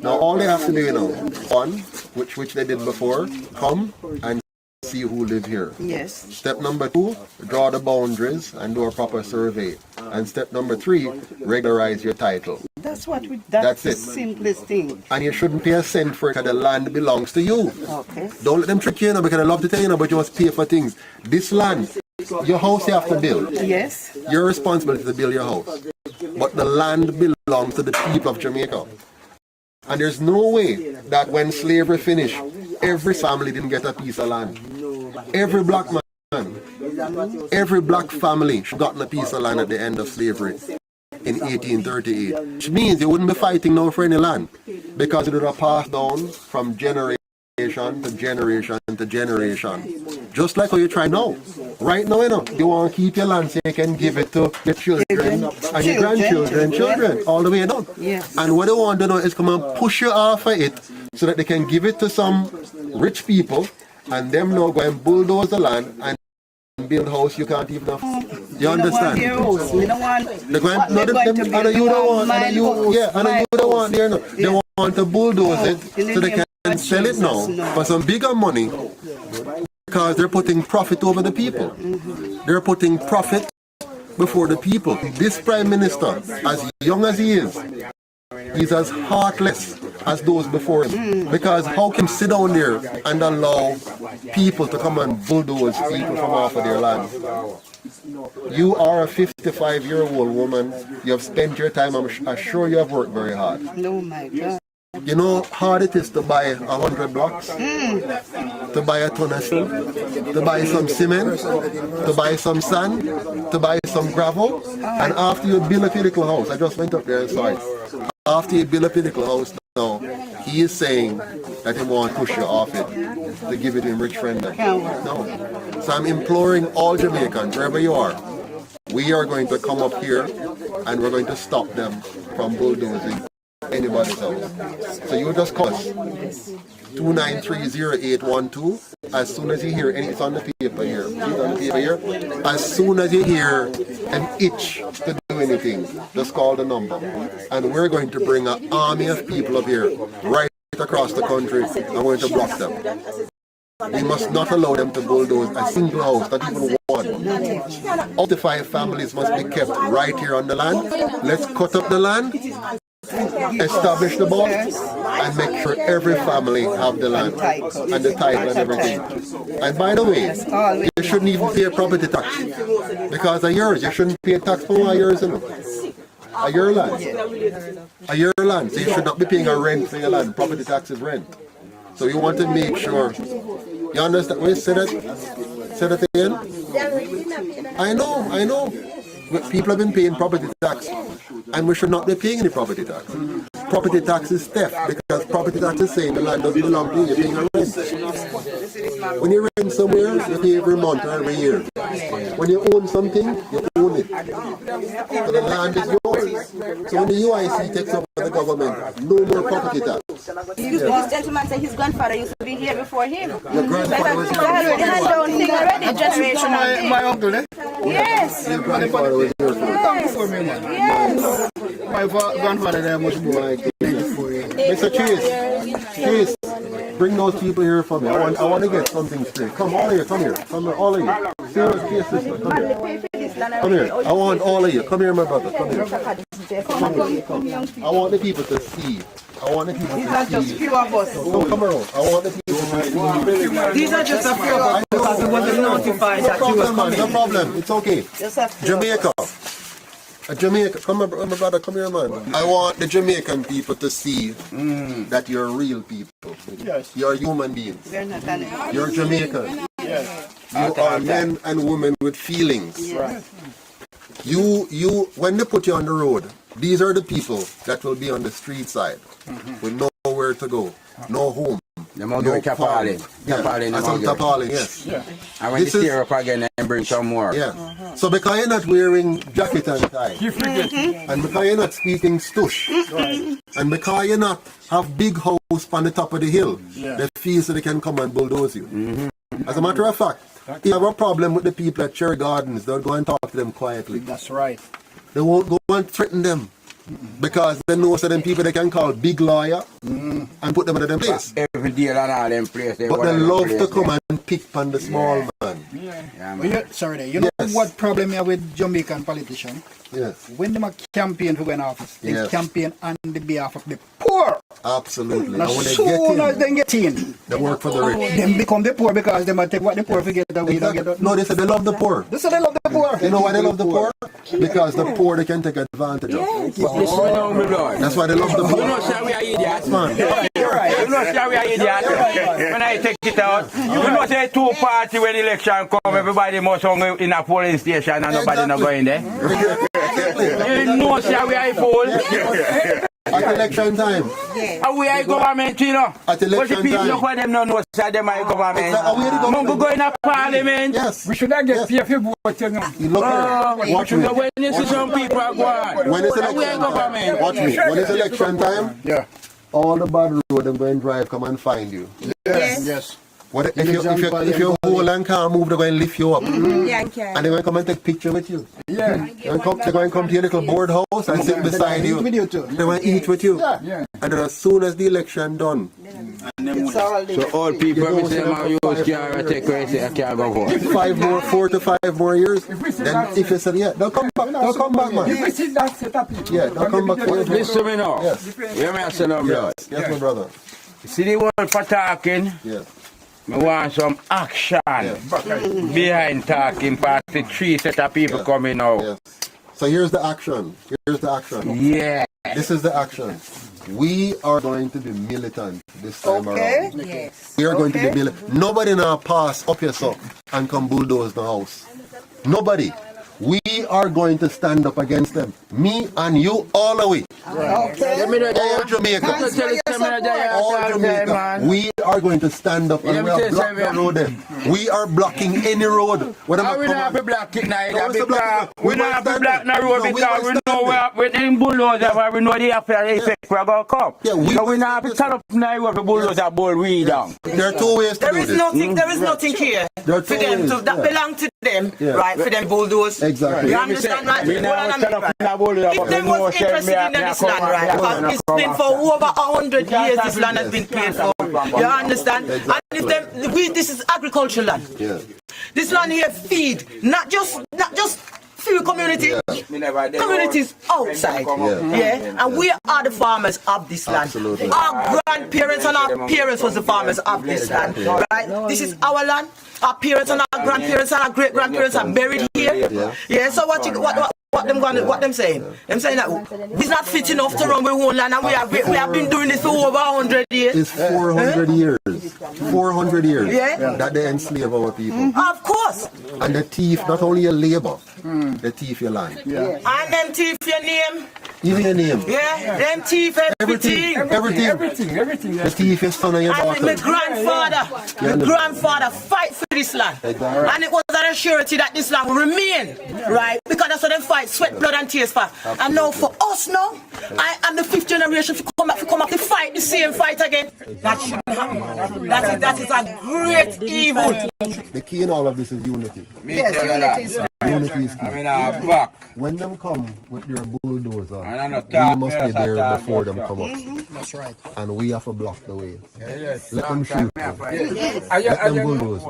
Speaker 2: Now all they have to do, one, which they did before, come and see who live here.
Speaker 6: Yes.
Speaker 2: Step number 2, draw the boundaries and do a proper survey. And step number 3, regularize your title.
Speaker 6: That's what we.
Speaker 2: That's
Speaker 6: the
Speaker 2: it.
Speaker 6: simplest thing.
Speaker 2: And you shouldn't pay a cent for it because the land belongs to you.
Speaker 6: Okay.
Speaker 2: Don't let them trick you, because I love to tell you, but you must pay for things. This land, your house you have to build.
Speaker 6: Yes.
Speaker 2: Your responsibility to build your house. But the land belongs to the people of Jamaica. And there's no way that when slavery finished, every family didn't get a piece of land. Every black man, every black family should have gotten a piece of land at the end of slavery in 1838. Which means you wouldn't be fighting now for any land, because it would have passed down from generation to generation to generation. Just like how you try now. Right now, you want to keep your land so you can give it to your children and your grandchildren, children, all the way down.
Speaker 6: Yes.
Speaker 2: And what they want to do is come and push you off of it so that they can give it to some rich people, and them now go and bulldoze the land and build house you can't even afford. You understand?
Speaker 6: We don't want
Speaker 2: They want to bulldoze it so they can sell it now for some bigger money, because they're putting profit over the people. They're putting profit before the people. This Prime Minister, as young as he is, he's as heartless as those before him. Because how can he sit down there and allow people to come and bulldoze people from off of their land? You are a 55-year-old woman. You have spent your time, I'm sure you have worked very hard.
Speaker 6: Oh my God.
Speaker 2: You know how hard it is to buy 100 blocks, to buy a ton of steel, to buy some cement, to buy some sand, to buy some gravel, and after you build a little house, I just went up there and saw it. After you build a little house now, he is saying that he wants to push you off it, to give it to him rich friend. No. So I'm imploring all Jamaicans, wherever you are, we are going to come up here and we're going to stop them from bulldozing anybody's house. So you just call us 2930812 as soon as you hear, and it's on the paper here. It's on the paper here. As soon as you hear an itch to do anything, just call the number. And we're going to bring an army of people up here right across the country, and we're going to block them. We must not allow them to bulldoze a single house, not even one. All the 5 families must be kept right here on the land. Let's cut up the land, establish the box, and make sure every family have the land and the title and everything. And by the way, you shouldn't even pay a property tax because of yours. You shouldn't pay a tax for yours. A your land. A your land. So you should not be paying a rent for your land. Property tax is rent. So you want to make sure. You understand? Wait, say that. Say that again. I know. But people have been paying property tax, and we should not be paying any property tax. Property tax is theft, because property tax is saying the land doesn't belong to you, you're paying a rent. When you rent somewhere, you pay every month or every year. When you own something, you own it. So the land is yours. So when the UIC takes over the government, no more property tax.
Speaker 9: Excuse me, this gentleman said his grandfather used to be here before him.
Speaker 2: Your grandfather was here.
Speaker 9: Already hand down thing already, generational.
Speaker 7: My uncle, eh?
Speaker 9: Yes.
Speaker 2: Your grandfather was here.
Speaker 9: Yes.
Speaker 7: My grandfather there much more like
Speaker 2: Mr. Chase, bring those people here for me. I want to get something straight. Come, all of you, come here. Come here, all of you. Serious case, sister, come here. Come here. I want all of you. Come here, my brother. Come here. I want the people to see. I want the people to see.
Speaker 6: These are just few of us.
Speaker 2: Don't come around. I want the people to see.
Speaker 6: These are just a few of us because we wasn't notified that you was coming.
Speaker 2: No problem. It's okay. Jamaica. Jamaica, come here, my brother, come here, man. I want the Jamaican people to see that you're real people.
Speaker 7: Yes.
Speaker 2: You're human beings.
Speaker 6: We're not animals.
Speaker 2: You're Jamaican.
Speaker 7: Yes.
Speaker 2: You are men and women with feelings.
Speaker 7: Right.
Speaker 2: You, when they put you on the road, these are the people that will be on the street side with nowhere to go, no home.
Speaker 5: No tapali.
Speaker 2: Tapali, yes.
Speaker 5: Yeah. And when you steer up again and bring some more.
Speaker 2: Yeah. So because you're not wearing jacket and tie, and because you're not speaking stush, and because you're not have big house on the top of the hill, they feel so they can come and bulldoze you. As a matter of fact, if you have a problem with the people at Cherry Gardens, they'll go and talk to them quietly.
Speaker 7: That's right.
Speaker 2: They won't go and threaten them. Because they know certain people they can call big lawyer and put them in them place.
Speaker 5: Every deal and all them place.
Speaker 2: But they love to come and pick on the small man.
Speaker 7: You know what problem here with Jamaican politicians?
Speaker 2: Yes.
Speaker 7: When they campaign for an office, they
Speaker 2: Yes.
Speaker 7: campaign on the behalf of the poor.
Speaker 2: Absolutely.
Speaker 7: Now,
Speaker 2: And when they
Speaker 7: soon as
Speaker 2: get
Speaker 7: they get in,
Speaker 2: in, they work for the rich.
Speaker 7: they become the poor because they might take what the poor forget that we don't get.
Speaker 2: No, they say they love the poor.
Speaker 7: They say they love the poor.
Speaker 2: You know why they love the poor? Because the poor they can take advantage of. That's why they love the poor.
Speaker 5: You know, sir, we are idiots.
Speaker 2: Man.
Speaker 5: You're right. You know, sir, we are idiots. When I take it out, you know, say two party when election come, everybody must hung in a polling station and nobody not going there. You know, sir, we are fool.
Speaker 2: At election time.
Speaker 5: And we are government, you know.
Speaker 2: At election
Speaker 5: but the people
Speaker 2: time.
Speaker 5: look for them no know, sir, them are government.
Speaker 2: Are we the government?
Speaker 5: Mungu go in a parliament.
Speaker 2: Yes.
Speaker 8: We should not get paid for vote, you know.
Speaker 2: You look at it. Watch me.
Speaker 5: So when you see some people are going,
Speaker 2: When it's
Speaker 5: we are
Speaker 2: election time.
Speaker 5: government.
Speaker 2: Watch me. When it's election time, all the bad road them going drive come and find you.
Speaker 7: Yes.
Speaker 2: What if you hold and can't move, they're going to lift you up.
Speaker 9: Yeah, okay.
Speaker 2: And they're going to come and take picture with you.
Speaker 8: Yeah.
Speaker 2: They're going to come to your little board house and sit beside you.
Speaker 7: With you too.
Speaker 2: They're going to eat with you.
Speaker 8: Yeah.
Speaker 2: And then as soon as the election done,
Speaker 5: So all people,
Speaker 2: You
Speaker 5: say,
Speaker 2: don't
Speaker 5: use
Speaker 2: say
Speaker 5: car, take away, say, I can't go vote.
Speaker 2: 4 to 5 more years, then if you said, yeah, they'll come back, man.
Speaker 8: If we see that set up,
Speaker 2: Yeah, they'll come back for you.
Speaker 5: Listen to me now.
Speaker 2: Yes.
Speaker 5: You may say no, blood.
Speaker 2: Yes, my brother.
Speaker 5: See the one for talking,
Speaker 2: Yes.
Speaker 5: I want some action behind talking past the 3 set of people coming out.
Speaker 2: Yes. So here's the action.
Speaker 5: Yeah.
Speaker 2: This is the action. We are going to be militant this time around.
Speaker 9: Yes.
Speaker 2: We are going to be militant. Nobody now pass up your sock and come bulldoze the house. Nobody. We are going to stand up against them. Me and you all the way. All Jamaica. All Jamaica. We are going to stand up and we are blocking the road there. We are blocking any road.
Speaker 5: We don't have to block it neither because we don't have to block the road because we know we're in bulldozer where we know the after effect we're going to come.
Speaker 2: Yeah,
Speaker 5: so we don't have to stand up in the road for bulldozer bull we down.
Speaker 2: There are 2 ways to do this.
Speaker 10: There is nothing here
Speaker 2: There are
Speaker 10: for
Speaker 2: 2
Speaker 10: them
Speaker 2: ways.
Speaker 10: to, that belong to them, right? For them bulldoze.
Speaker 2: Exactly.
Speaker 10: You understand, right?
Speaker 5: We now stand up in the bulldozer.
Speaker 10: If them was interested in this land, right? Because it's been for over 100 years this land has been paid for. You understand? And if them, this is agricultural land.
Speaker 2: Yeah.
Speaker 10: This land here feed not just few community, communities outside. And we are the farmers of this land.
Speaker 2: Absolutely.
Speaker 10: Our grandparents and our parents was the farmers of this land. Right? This is our land. Our parents and our grandparents and our great grandparents are buried here. Yeah. So what them saying? Them saying that it's not fit enough to run with one land, and we have been doing this for over 100 years.
Speaker 2: It's 400 years. 400 years
Speaker 10: Yeah.
Speaker 2: that they enslave our people.
Speaker 10: Of course.
Speaker 2: And the thief, not only your labor, the thief your land.
Speaker 10: And them thief your name.
Speaker 2: Even your name.
Speaker 10: Yeah. Them thief everything.
Speaker 2: Everything. The thief your son and your
Speaker 10: And
Speaker 2: daughter.
Speaker 10: my grandfather fight for this land.
Speaker 2: Exactly.
Speaker 10: And it was an assurity that this land will remain, right? Because that's what they fight, sweat, blood and tears for. And now for us now, I am the 5th generation to come back to fight the same fight again. That shouldn't happen. That is a great evil.
Speaker 2: The key in all of this is unity.
Speaker 10: Yes,
Speaker 2: Unity is key.
Speaker 5: Back.
Speaker 2: When them come with their bulldozer,
Speaker 5: I know
Speaker 2: we must be there before them come up.
Speaker 7: That's right.
Speaker 2: And we have to block the way.
Speaker 5: Yes.
Speaker 2: Let them shoot.
Speaker 8: Let
Speaker 2: them bulldoze.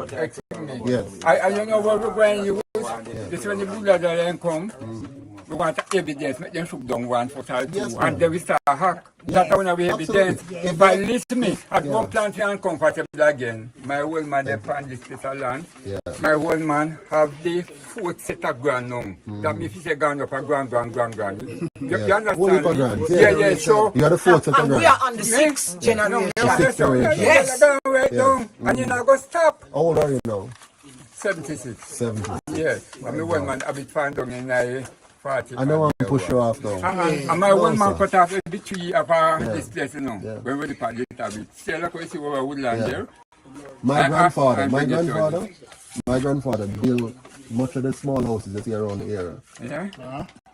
Speaker 2: Yes.
Speaker 8: I don't know what we're going to use. This when the bulldozer then come. We want evidence, make them shoot down 1 for 2, and then we start a hack. That's when we have evidence. If I listen me, I go plant uncomfortable again. My old man, they plant this piece of land. My old man have the 4th set of ground now. That means if he say ground up, a ground. You understand? Yeah, so.
Speaker 2: You are the 4th set of
Speaker 10: And we
Speaker 2: ground.
Speaker 10: are on the 6th generation.
Speaker 8: Yes. And you're not going to stop.
Speaker 2: How old are you now?
Speaker 8: 76.
Speaker 2: 70.
Speaker 8: Yes. And my old man, I be found down in 40.
Speaker 2: I don't want to push you off though.
Speaker 8: And my one man cut off every tree of this place, you know. When we plant it a bit. See, look, you see our woodland there.
Speaker 2: My grandfather built much of the small houses that you around the area.
Speaker 8: Yeah?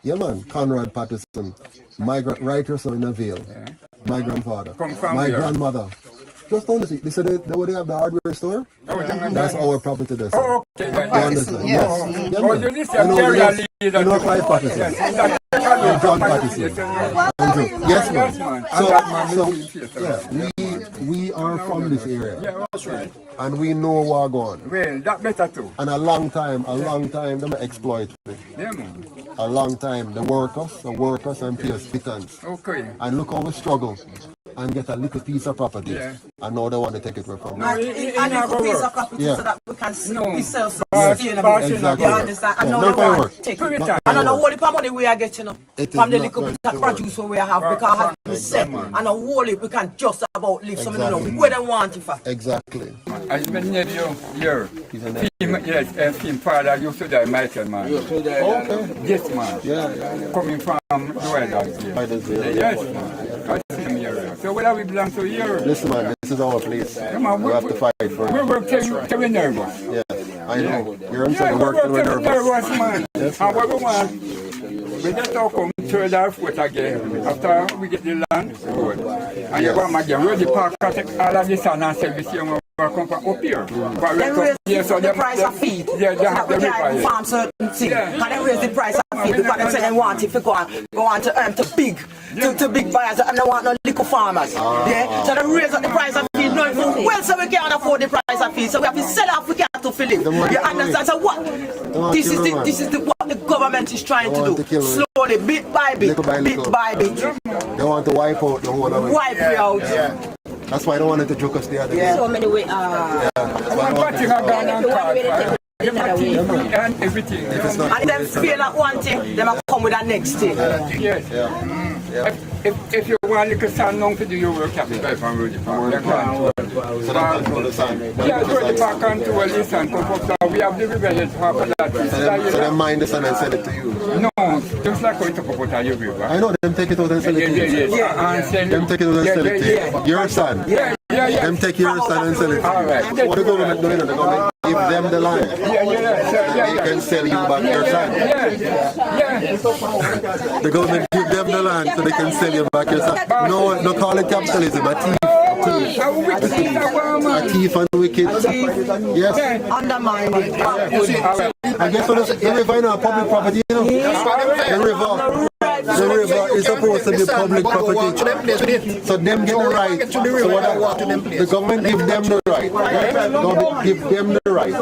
Speaker 2: Yeah, man. Conrad Patterson. Right here, so in a Vale. My grandfather.
Speaker 8: Come from
Speaker 2: my
Speaker 8: where?
Speaker 2: grandmother. Just on the street. They said they would have the hardware store. That's our property there.
Speaker 8: Oh, okay.
Speaker 2: You understand? Yes. Yeah,
Speaker 8: Oh,
Speaker 2: man.
Speaker 8: you listen, area leader.
Speaker 2: You know Clive Patterson.
Speaker 8: Yes,
Speaker 2: John Patterson. Yes, man. We are from this area.
Speaker 8: Yeah, that's right.
Speaker 2: And we know what going on.
Speaker 8: Well, that better too.
Speaker 2: And a long time, them exploit it.
Speaker 8: Yeah, man.
Speaker 2: A long time, the workers and pay us pittance.
Speaker 8: Okay.
Speaker 2: And look how we struggle and get a little piece of property.
Speaker 8: Yeah.
Speaker 2: And now they want to take it away from
Speaker 10: A little piece of property so that we can be self-sustainable.
Speaker 2: Exactly.
Speaker 10: You understand? And now they want to take it. And the whole heap of money we are getting from the little bit of produce we have because as we said, and the whole heap we can just about live some where they want it for.
Speaker 2: Exactly.
Speaker 8: As my nephew here, film father used to die, Michael, man.
Speaker 2: Okay.
Speaker 8: Yes, man. Coming from Lluidas Vale. Yes, man. I see him here. So where we belong to here?
Speaker 2: Listen, man, this is our place.
Speaker 8: Man,
Speaker 2: we have to fight for it.
Speaker 8: We work till we nervous.
Speaker 2: Yeah, I know. You're
Speaker 8: Yeah,
Speaker 2: inside
Speaker 8: we
Speaker 2: the work
Speaker 8: work
Speaker 2: till we're
Speaker 8: till we
Speaker 2: nervous.
Speaker 8: nervous, man. And what we want, we just talk come to our foot again. After we get the land, good. And you want to get ready to park all of this and service you come from up here.
Speaker 10: They raise the price of feed.
Speaker 8: Yeah, they have the
Speaker 10: to farm certain things. And they raise the price of feed because they say they want it to go on to big buyers and they want no little farmers. Yeah? So they raise up the price of feed. No, well, so we can't afford the price of feed. So we have to sell off we can't to fill it. You understand? So what? This is what the government is trying to do. Slowly, bit by bit, bit by bit.
Speaker 2: They want to wipe out the whole of it.
Speaker 10: Wipe it out.
Speaker 2: Yeah. That's why I don't want it to joke us the other day.
Speaker 9: So many ways.
Speaker 8: And everything.
Speaker 10: And them feel like one thing, them come with the next thing.
Speaker 8: Yes. If you want to stand long to do your work, you have to drive from Road Park.
Speaker 2: So that can the sign.
Speaker 8: Yeah, Road Park and to a list and come up there. We have the rebellion part of that.
Speaker 2: So them mind the sun and send it to you.
Speaker 8: No, just like going to come out of your river.
Speaker 2: I know, them take it out and sell it to you. Them take it out and sell it to you. Your son.
Speaker 8: Yeah.
Speaker 2: Them take your son and sell it to you.
Speaker 8: All right.
Speaker 2: What the government doing? The government give them the land. They can sell you back your son. The government give them the land so they can sell you back your son. No call it capitalism. A thief and wicked. Yes.
Speaker 10: Undermine it.
Speaker 2: I guess the river is public property, you know. The river is supposed to be public property. So them get the right. So the government give them the right. Government give them the right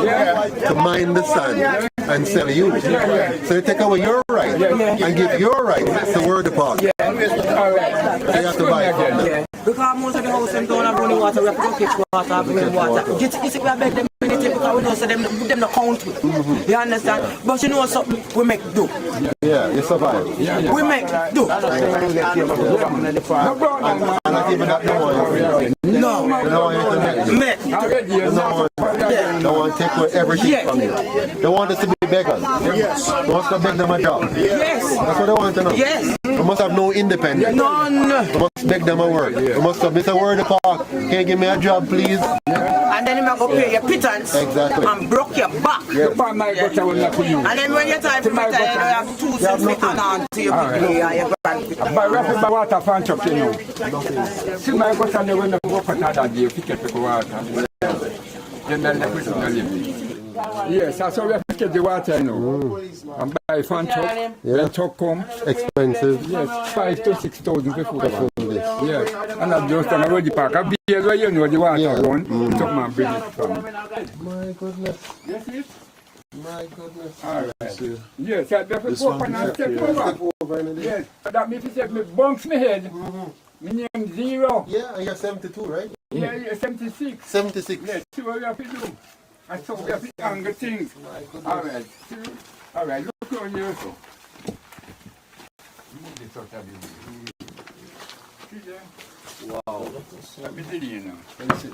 Speaker 2: to mine the sand and sell you. So they take away your right and give your right to Word Park. They have to buy it from them.
Speaker 10: Because most of the houses don't have running water, we have to go catch water, bring water. You see, we have beg them because we know so them not count with. You understand? But you know something, we make do.
Speaker 2: Yeah, you survive.
Speaker 10: We make do.
Speaker 2: And I give it that
Speaker 10: No.
Speaker 2: They want to take away everything from you. They want us to be beggars. Yes. They want us to beg them a job.
Speaker 10: Yes.
Speaker 2: That's what they want to know.
Speaker 10: Yes.
Speaker 2: We must have no independence.
Speaker 10: None.
Speaker 2: We must beg them a work. We must have Mr. Word Park. Can you give me a job, please?
Speaker 10: And then you might go pay your pittance.
Speaker 2: Exactly.
Speaker 10: And broke your back. And then when you time to retire, you have 2 cents to add on to your pay and your grandpit.
Speaker 8: But rapid water fan truck, you know. See my go stand when the go for that day, pick up the water. Then the liquid will live. Yes, that's how we have to get the water, you know. And buy fan truck, when truck come.
Speaker 2: Expensive.
Speaker 8: Yes, 5,000 to 6,000 before this. Yes, and I've just done a road park. I'll be here where you know the water run. Truck man bring it from.
Speaker 2: My goodness.
Speaker 8: Yes, yes.
Speaker 2: My goodness.
Speaker 8: All right. Yes, I have to go up and step over. Yes, that means he said me bunks my head. My name 0.
Speaker 2: Yeah, and you're 72, right?
Speaker 8: Yeah, 76.
Speaker 2: 76.
Speaker 8: Yes, see what we have to do. And so we have to angle things. All right. See? All right, look on here. So. Move this out of here. See there?
Speaker 2: Wow.
Speaker 8: You know.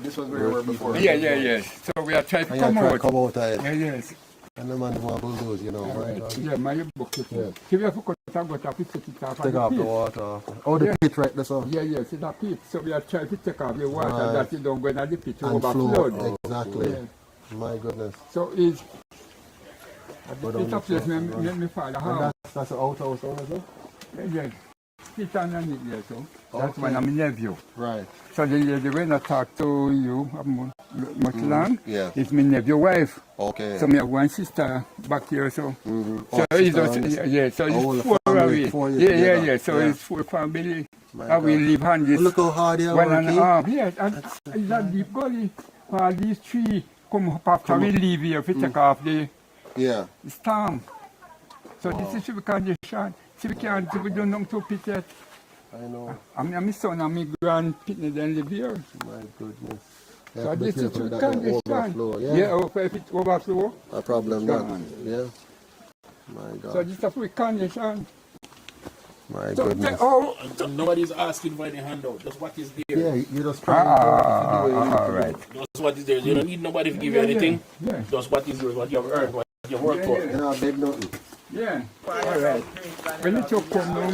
Speaker 2: This was where we were before.
Speaker 8: Yeah. So we are trying to come out.
Speaker 2: Come out of it.
Speaker 8: Yes.
Speaker 2: And the man want to bulldoze, you know, right?
Speaker 8: Yeah, my book. Yeah. See, we have to cut it
Speaker 2: Take off the water. Oh, the pit right there, so.
Speaker 8: Yeah, see that pit. So we are trying to take off the water that you don't go in the pit to
Speaker 2: and
Speaker 8: overflow.
Speaker 2: Exactly.
Speaker 8: Yeah.
Speaker 2: My goodness.
Speaker 8: So it's a place my father house.
Speaker 2: That's the outhouse owner, sir?
Speaker 8: Yes. It's underneath there, so. That's one of my nephew.
Speaker 2: Right.
Speaker 8: So the lady when I talk to you much long,
Speaker 2: yeah.
Speaker 8: it's my nephew wife.
Speaker 2: Okay.
Speaker 8: So I have one sister back here, so.
Speaker 2: So
Speaker 8: So it's just, yeah, so it's 4 of
Speaker 2: married 4 years together.
Speaker 8: Yeah. So it's 4 family. And we live on this.
Speaker 2: Look how hard they are
Speaker 8: 1.5
Speaker 2: working.
Speaker 8: years. And it's a deep gully. All these trees come up after we leave here if we take off the storm. So this is the condition. See, we don't know to pit yet.
Speaker 2: I know.
Speaker 8: And my son and my grandpitney then live here.
Speaker 2: My goodness.
Speaker 8: So this is the condition.
Speaker 2: Yeah.
Speaker 8: If it overflow,
Speaker 2: a problem
Speaker 8: gone.
Speaker 2: Yeah. My God.
Speaker 8: So this is the condition.
Speaker 2: My
Speaker 8: So
Speaker 2: goodness.
Speaker 11: Nobody's asking for any handout. That's what is there.
Speaker 2: Yeah, you just trying to do it.
Speaker 8: All right.
Speaker 11: That's what is there. You don't need nobody to give you anything. That's what is yours, what you have earned, what you work for.
Speaker 2: You know, beg nothing.
Speaker 8: Yeah. All right. When the truck come now,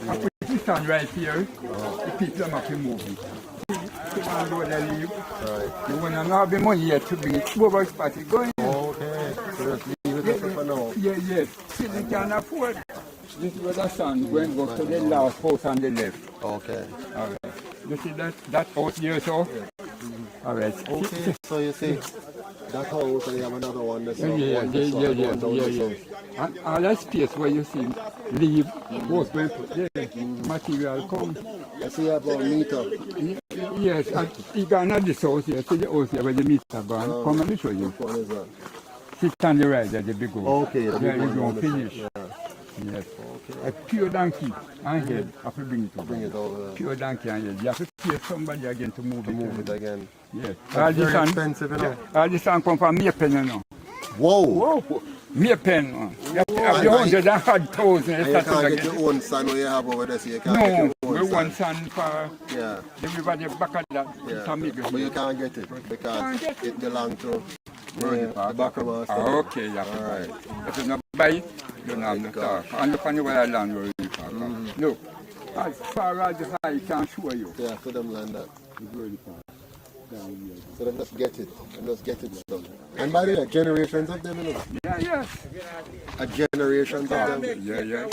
Speaker 8: I put this stand right here. The people are not moving. Come on, they leave.
Speaker 2: Right.
Speaker 8: You want to not have money yet to bring it over spot it going.
Speaker 2: Okay. So just leave it for now.
Speaker 8: Yeah. See, they can afford. This is where the sun going to go to the last house on the left.
Speaker 2: Okay.
Speaker 8: All right. You see that house there, so? All right.
Speaker 2: Okay. So you see that house and you have another one that's
Speaker 8: Yeah. And all that space where you see leave, goes going to there, material come.
Speaker 2: I see about meter.
Speaker 8: Yes, and you got not this house here, see the house here where the meter gone. Come and show you.
Speaker 2: What is that?
Speaker 8: Sit on the right there, the big one.
Speaker 2: Okay.
Speaker 8: Yeah, you don't finish. Yes.
Speaker 2: Okay.
Speaker 8: A pure donkey and head, I have to bring it over.
Speaker 2: Bring it over.
Speaker 8: Pure donkey and head. You have to pay somebody again to move it.
Speaker 2: Again.
Speaker 8: Yes.
Speaker 2: That's very expensive, you know.
Speaker 8: All this one come from Maypen, you know.
Speaker 2: Whoa.
Speaker 8: Maypen. You have the 100,000.
Speaker 2: And you can't get your own son where you have over there, so you can't get
Speaker 8: No,
Speaker 2: your
Speaker 8: we
Speaker 2: own
Speaker 8: want
Speaker 2: son.
Speaker 8: son for everybody back at that.
Speaker 2: Yeah. But you can't get it because it belongs to the back of us.
Speaker 8: Okay, yeah.
Speaker 2: All right.
Speaker 8: If you not buy it, you don't have no talk. And look on the way land where you talk. Look, as far as the eye can show you.
Speaker 2: Yeah, for them land that. So they just get it. And just get it done. And by the way, generations of them, you know.
Speaker 8: Yeah.
Speaker 2: A generation of them.
Speaker 8: Yeah.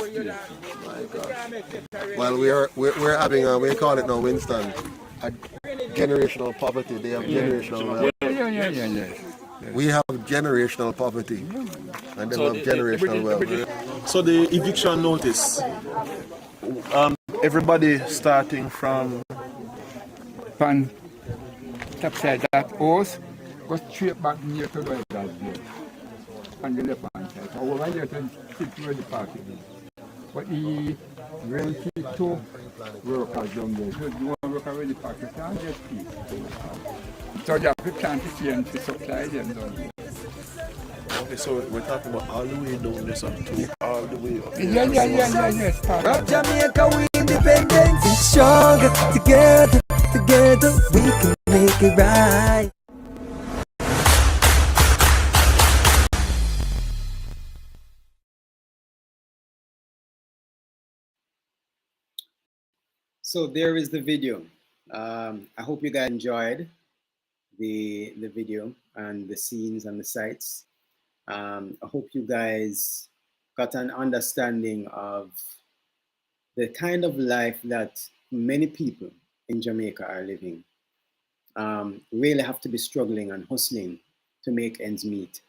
Speaker 2: My God. Well, we're having we call it now, Winston, a generational poverty. They have generational wealth.
Speaker 8: Yeah.
Speaker 2: We have generational poverty, and they have generational wealth.
Speaker 11: So the eviction notice, everybody starting from
Speaker 8: Pan top side that house, go straight back near to the that place. On the left hand side. Over here to sit where the parking is. But he rent it to workers down there. So you want to work already park, you can't get people. So you have to plant the sea and to supply them down there.
Speaker 11: Okay, so we're talking about all the way down this and to all the way up.
Speaker 8: Yes.
Speaker 1: From Jamaica, we independence and stronger. Together, we can make it right.
Speaker 3: So there is the video. I hope you guys enjoyed the video and the scenes and the sights. I hope you guys got an understanding of the kind of life that many people in Jamaica are living. Really have to be struggling and hustling to make ends meet,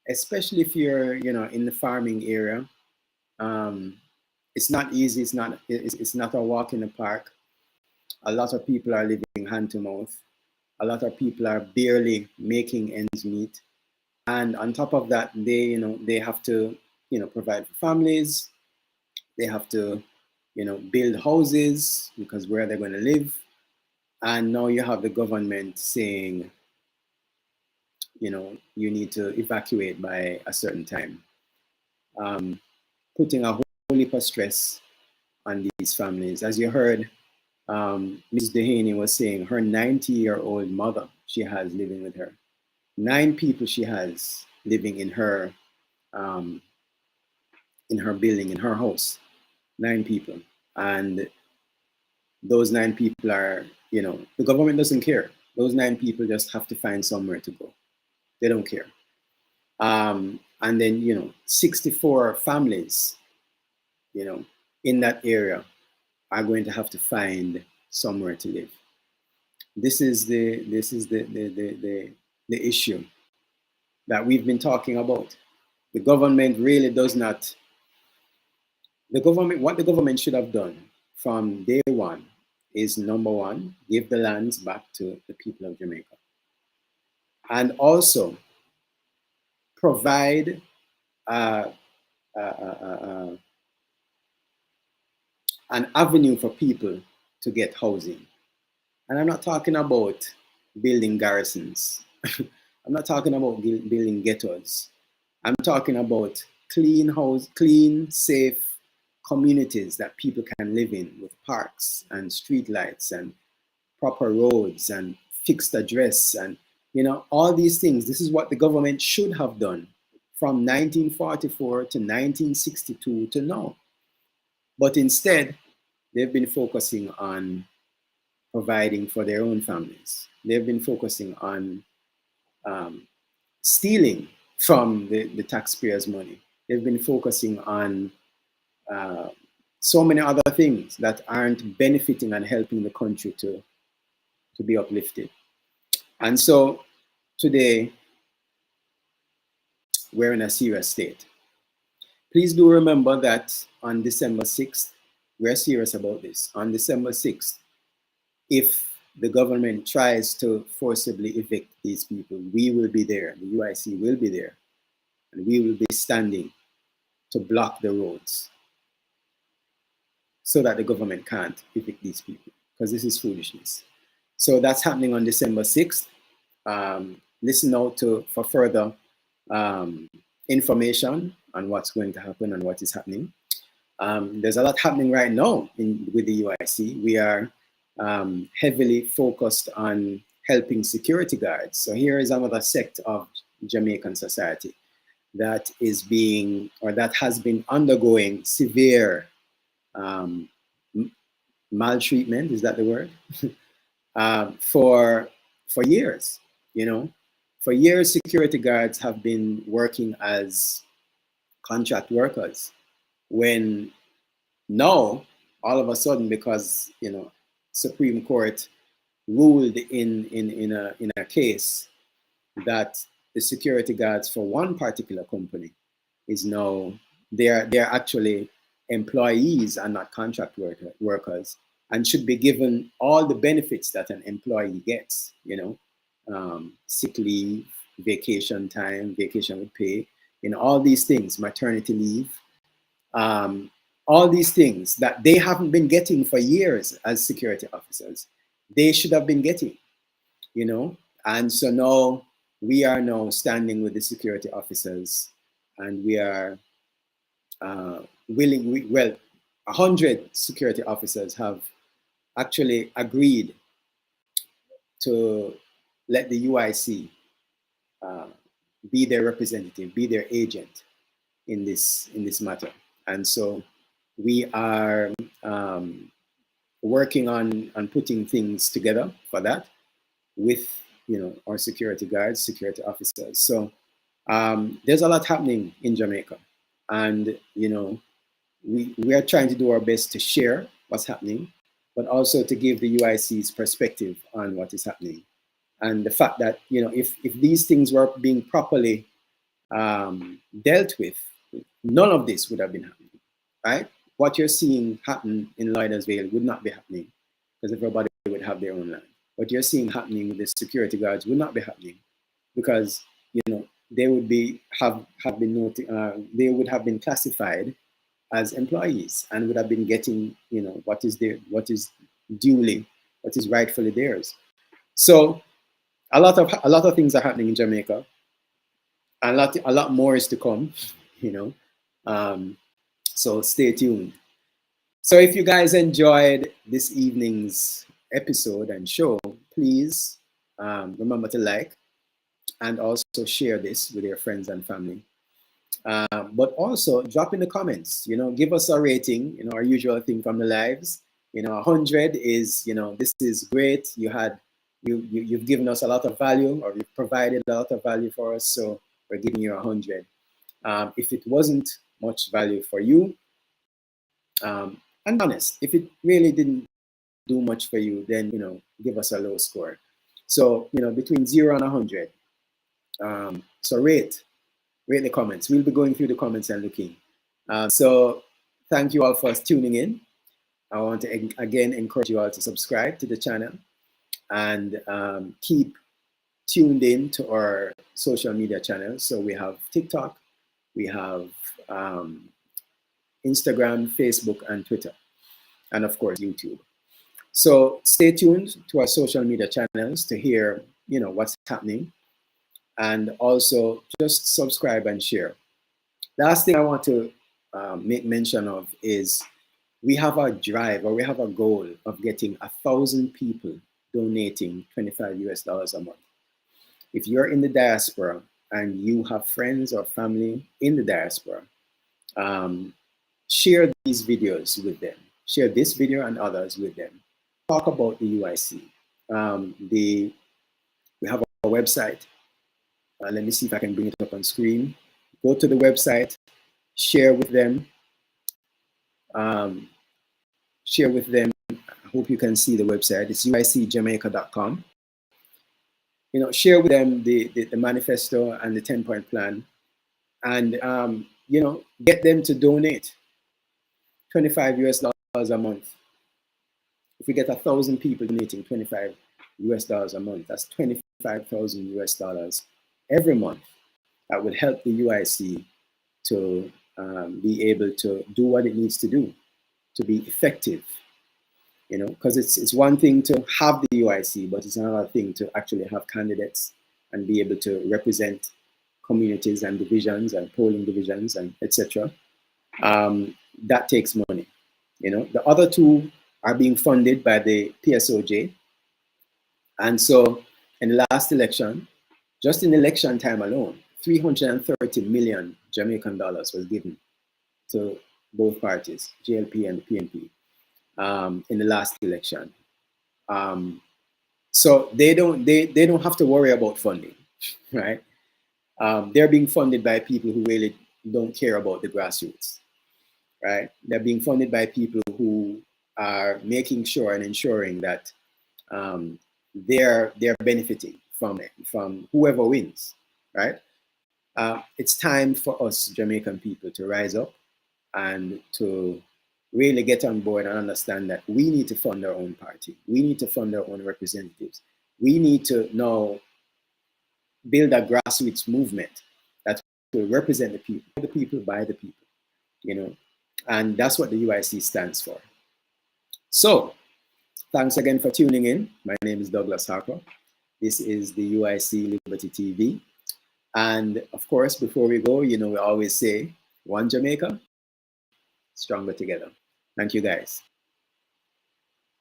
Speaker 3: especially if you're, in the farming area. It's not easy. It's not a walk in the park. A lot of people are living hand to mouth. A lot of people are barely making ends meet. And on top of that, they have to, provide for families. They have to, build houses because where they're going to live. And now you have the government saying, you need to evacuate by a certain time, putting a whole heap of stress on these families. As you heard, Ms. Dehaney was saying her 90-year-old mother she has living with her. 9 people she has living in her building, in her house. 9 people. And those 9 people are, the government doesn't care. Those 9 people just have to find somewhere to go. They don't care. And then, 64 families, in that area are going to have to find somewhere to live. This is the issue that we've been talking about. The government really does not what the government should have done from day one is, number one, give the lands back to the people of Jamaica, and also provide an avenue for people to get housing. And I'm not talking about building garrisons. I'm not talking about building ghettos. I'm talking about clean, safe communities that people can live in, with parks and street lights and proper roads and fixed address and, you know, all these things. This is what the government should have done from 1944 to 1962 to now. But instead, they've been focusing on providing for their own families. They've been focusing on stealing from the taxpayers' money. They've been focusing on so many other things that aren't benefiting and helping the country to be uplifted. And so today, we're in a serious state. Please do remember that on December 6th, we're serious about this. On December 6th, if the government tries to forcibly evict these people, we will be there, the UIC will be there, and we will be standing to block the roads so that the government can't evict these people, because this is foolishness. So that's happening on December 6th. Listen out for further information on what's going to happen and what is happening. There's a lot happening right now with the UIC. We are heavily focused on helping security guards. So here is another sect of Jamaican society that is being, or that has been undergoing severe maltreatment, is that the word? For years, you know. For years, security guards have been working as contract workers, when now, all of a sudden, because, you know, Supreme Court ruled in a case that the security guards for one particular company is now, they're actually employees and not contract workers, and should be given all the benefits that an employee gets, you know, sick leave, vacation time, vacation with pay, you know, all these things, maternity leave, all these things that they haven't been getting for years as security officers, they should have been getting, you know. And so now we are now standing with the security officers, and we are willing, 100 security officers have actually agreed to let the UIC be their representative, be their agent in this matter. And so we are working on putting things together for that with, you know, our security guards, security officers. So there's a lot happening in Jamaica, and, you know, we are trying to do our best to share what's happening, but also to give the UIC's perspective on what is happening. And the fact that, you know, if these things were being properly dealt with, none of this would have been happening, right? What you're seeing happen in Lluidas Vale would not be happening, because everybody would have their own land. What you're seeing happening with the security guards would not be happening, because, you know, they would be they would have been classified as employees and would have been getting, you know, what is rightfully theirs. So a lot of things are happening in Jamaica. A lot more is to come, you know. So stay tuned. So if you guys enjoyed this evening's episode and show, please remember to like and also share this with your friends and family. But also drop in the comments, you know, give us a rating, you know, our usual thing from the lives. You know, 100 is, you know, this is great. You've given us a lot of value, or you've provided a lot of value for us, so we're giving you 100. If it wasn't much value for you, and honest, if it really didn't do much for you, then, you know, give us a low score. So, you know, between 0 and 100. So rate the comments. We'll be going through the comments and looking. So thank you all for tuning in. I want to again encourage you all to subscribe to the channel and keep tuned in to our social media channels. So we have TikTok, we have Instagram, Facebook, and Twitter, and of course YouTube. So stay tuned to our social media channels to hear, what's happening, and also just subscribe and share. Last thing I want to make mention of is we have a drive, or we have a goal of getting 1,000 people donating $25 a month. If you're in the diaspora and you have friends or family in the diaspora, share these videos with them. Share this video and others with them. Talk about the UIC. We have a website. Let me see if I can bring it up on screen. Go to the website, share with them. Share with them. I hope you can see the website. It's uicjamaica.com. Share with them the manifesto and the 10-point plan, and get them to donate $25 a month. If we get 1,000 people donating $25 a month, that's $25,000 every month. That would help the UIC to be able to do what it needs to do to be effective. Because it's one thing to have the UIC, but it's another thing to actually have candidates and be able to represent communities and divisions and polling divisions and etc. That takes money. The other two are being funded by the PSOJ. And so in the last election, just in election time alone, 330 million Jamaican dollars was given to both parties, JLP and the PNP. In the last election, so they don't have to worry about funding, right? They're being funded by people who really don't care about the grassroots, right? They're being funded by people who are making sure and ensuring that they're benefiting from it, from whoever wins, right? It's time for us Jamaican people to rise up and to really get on board and understand that we need to fund our own party. We need to fund our own representatives. We need to now build a grassroots movement that will represent the people, by the people, and that's what the UIC stands for. So thanks again for tuning in. My name is Douglas Harper. This is the UIC Liberty TV. And of course, before we go, we always say, one Jamaica, stronger together. Thank you, guys.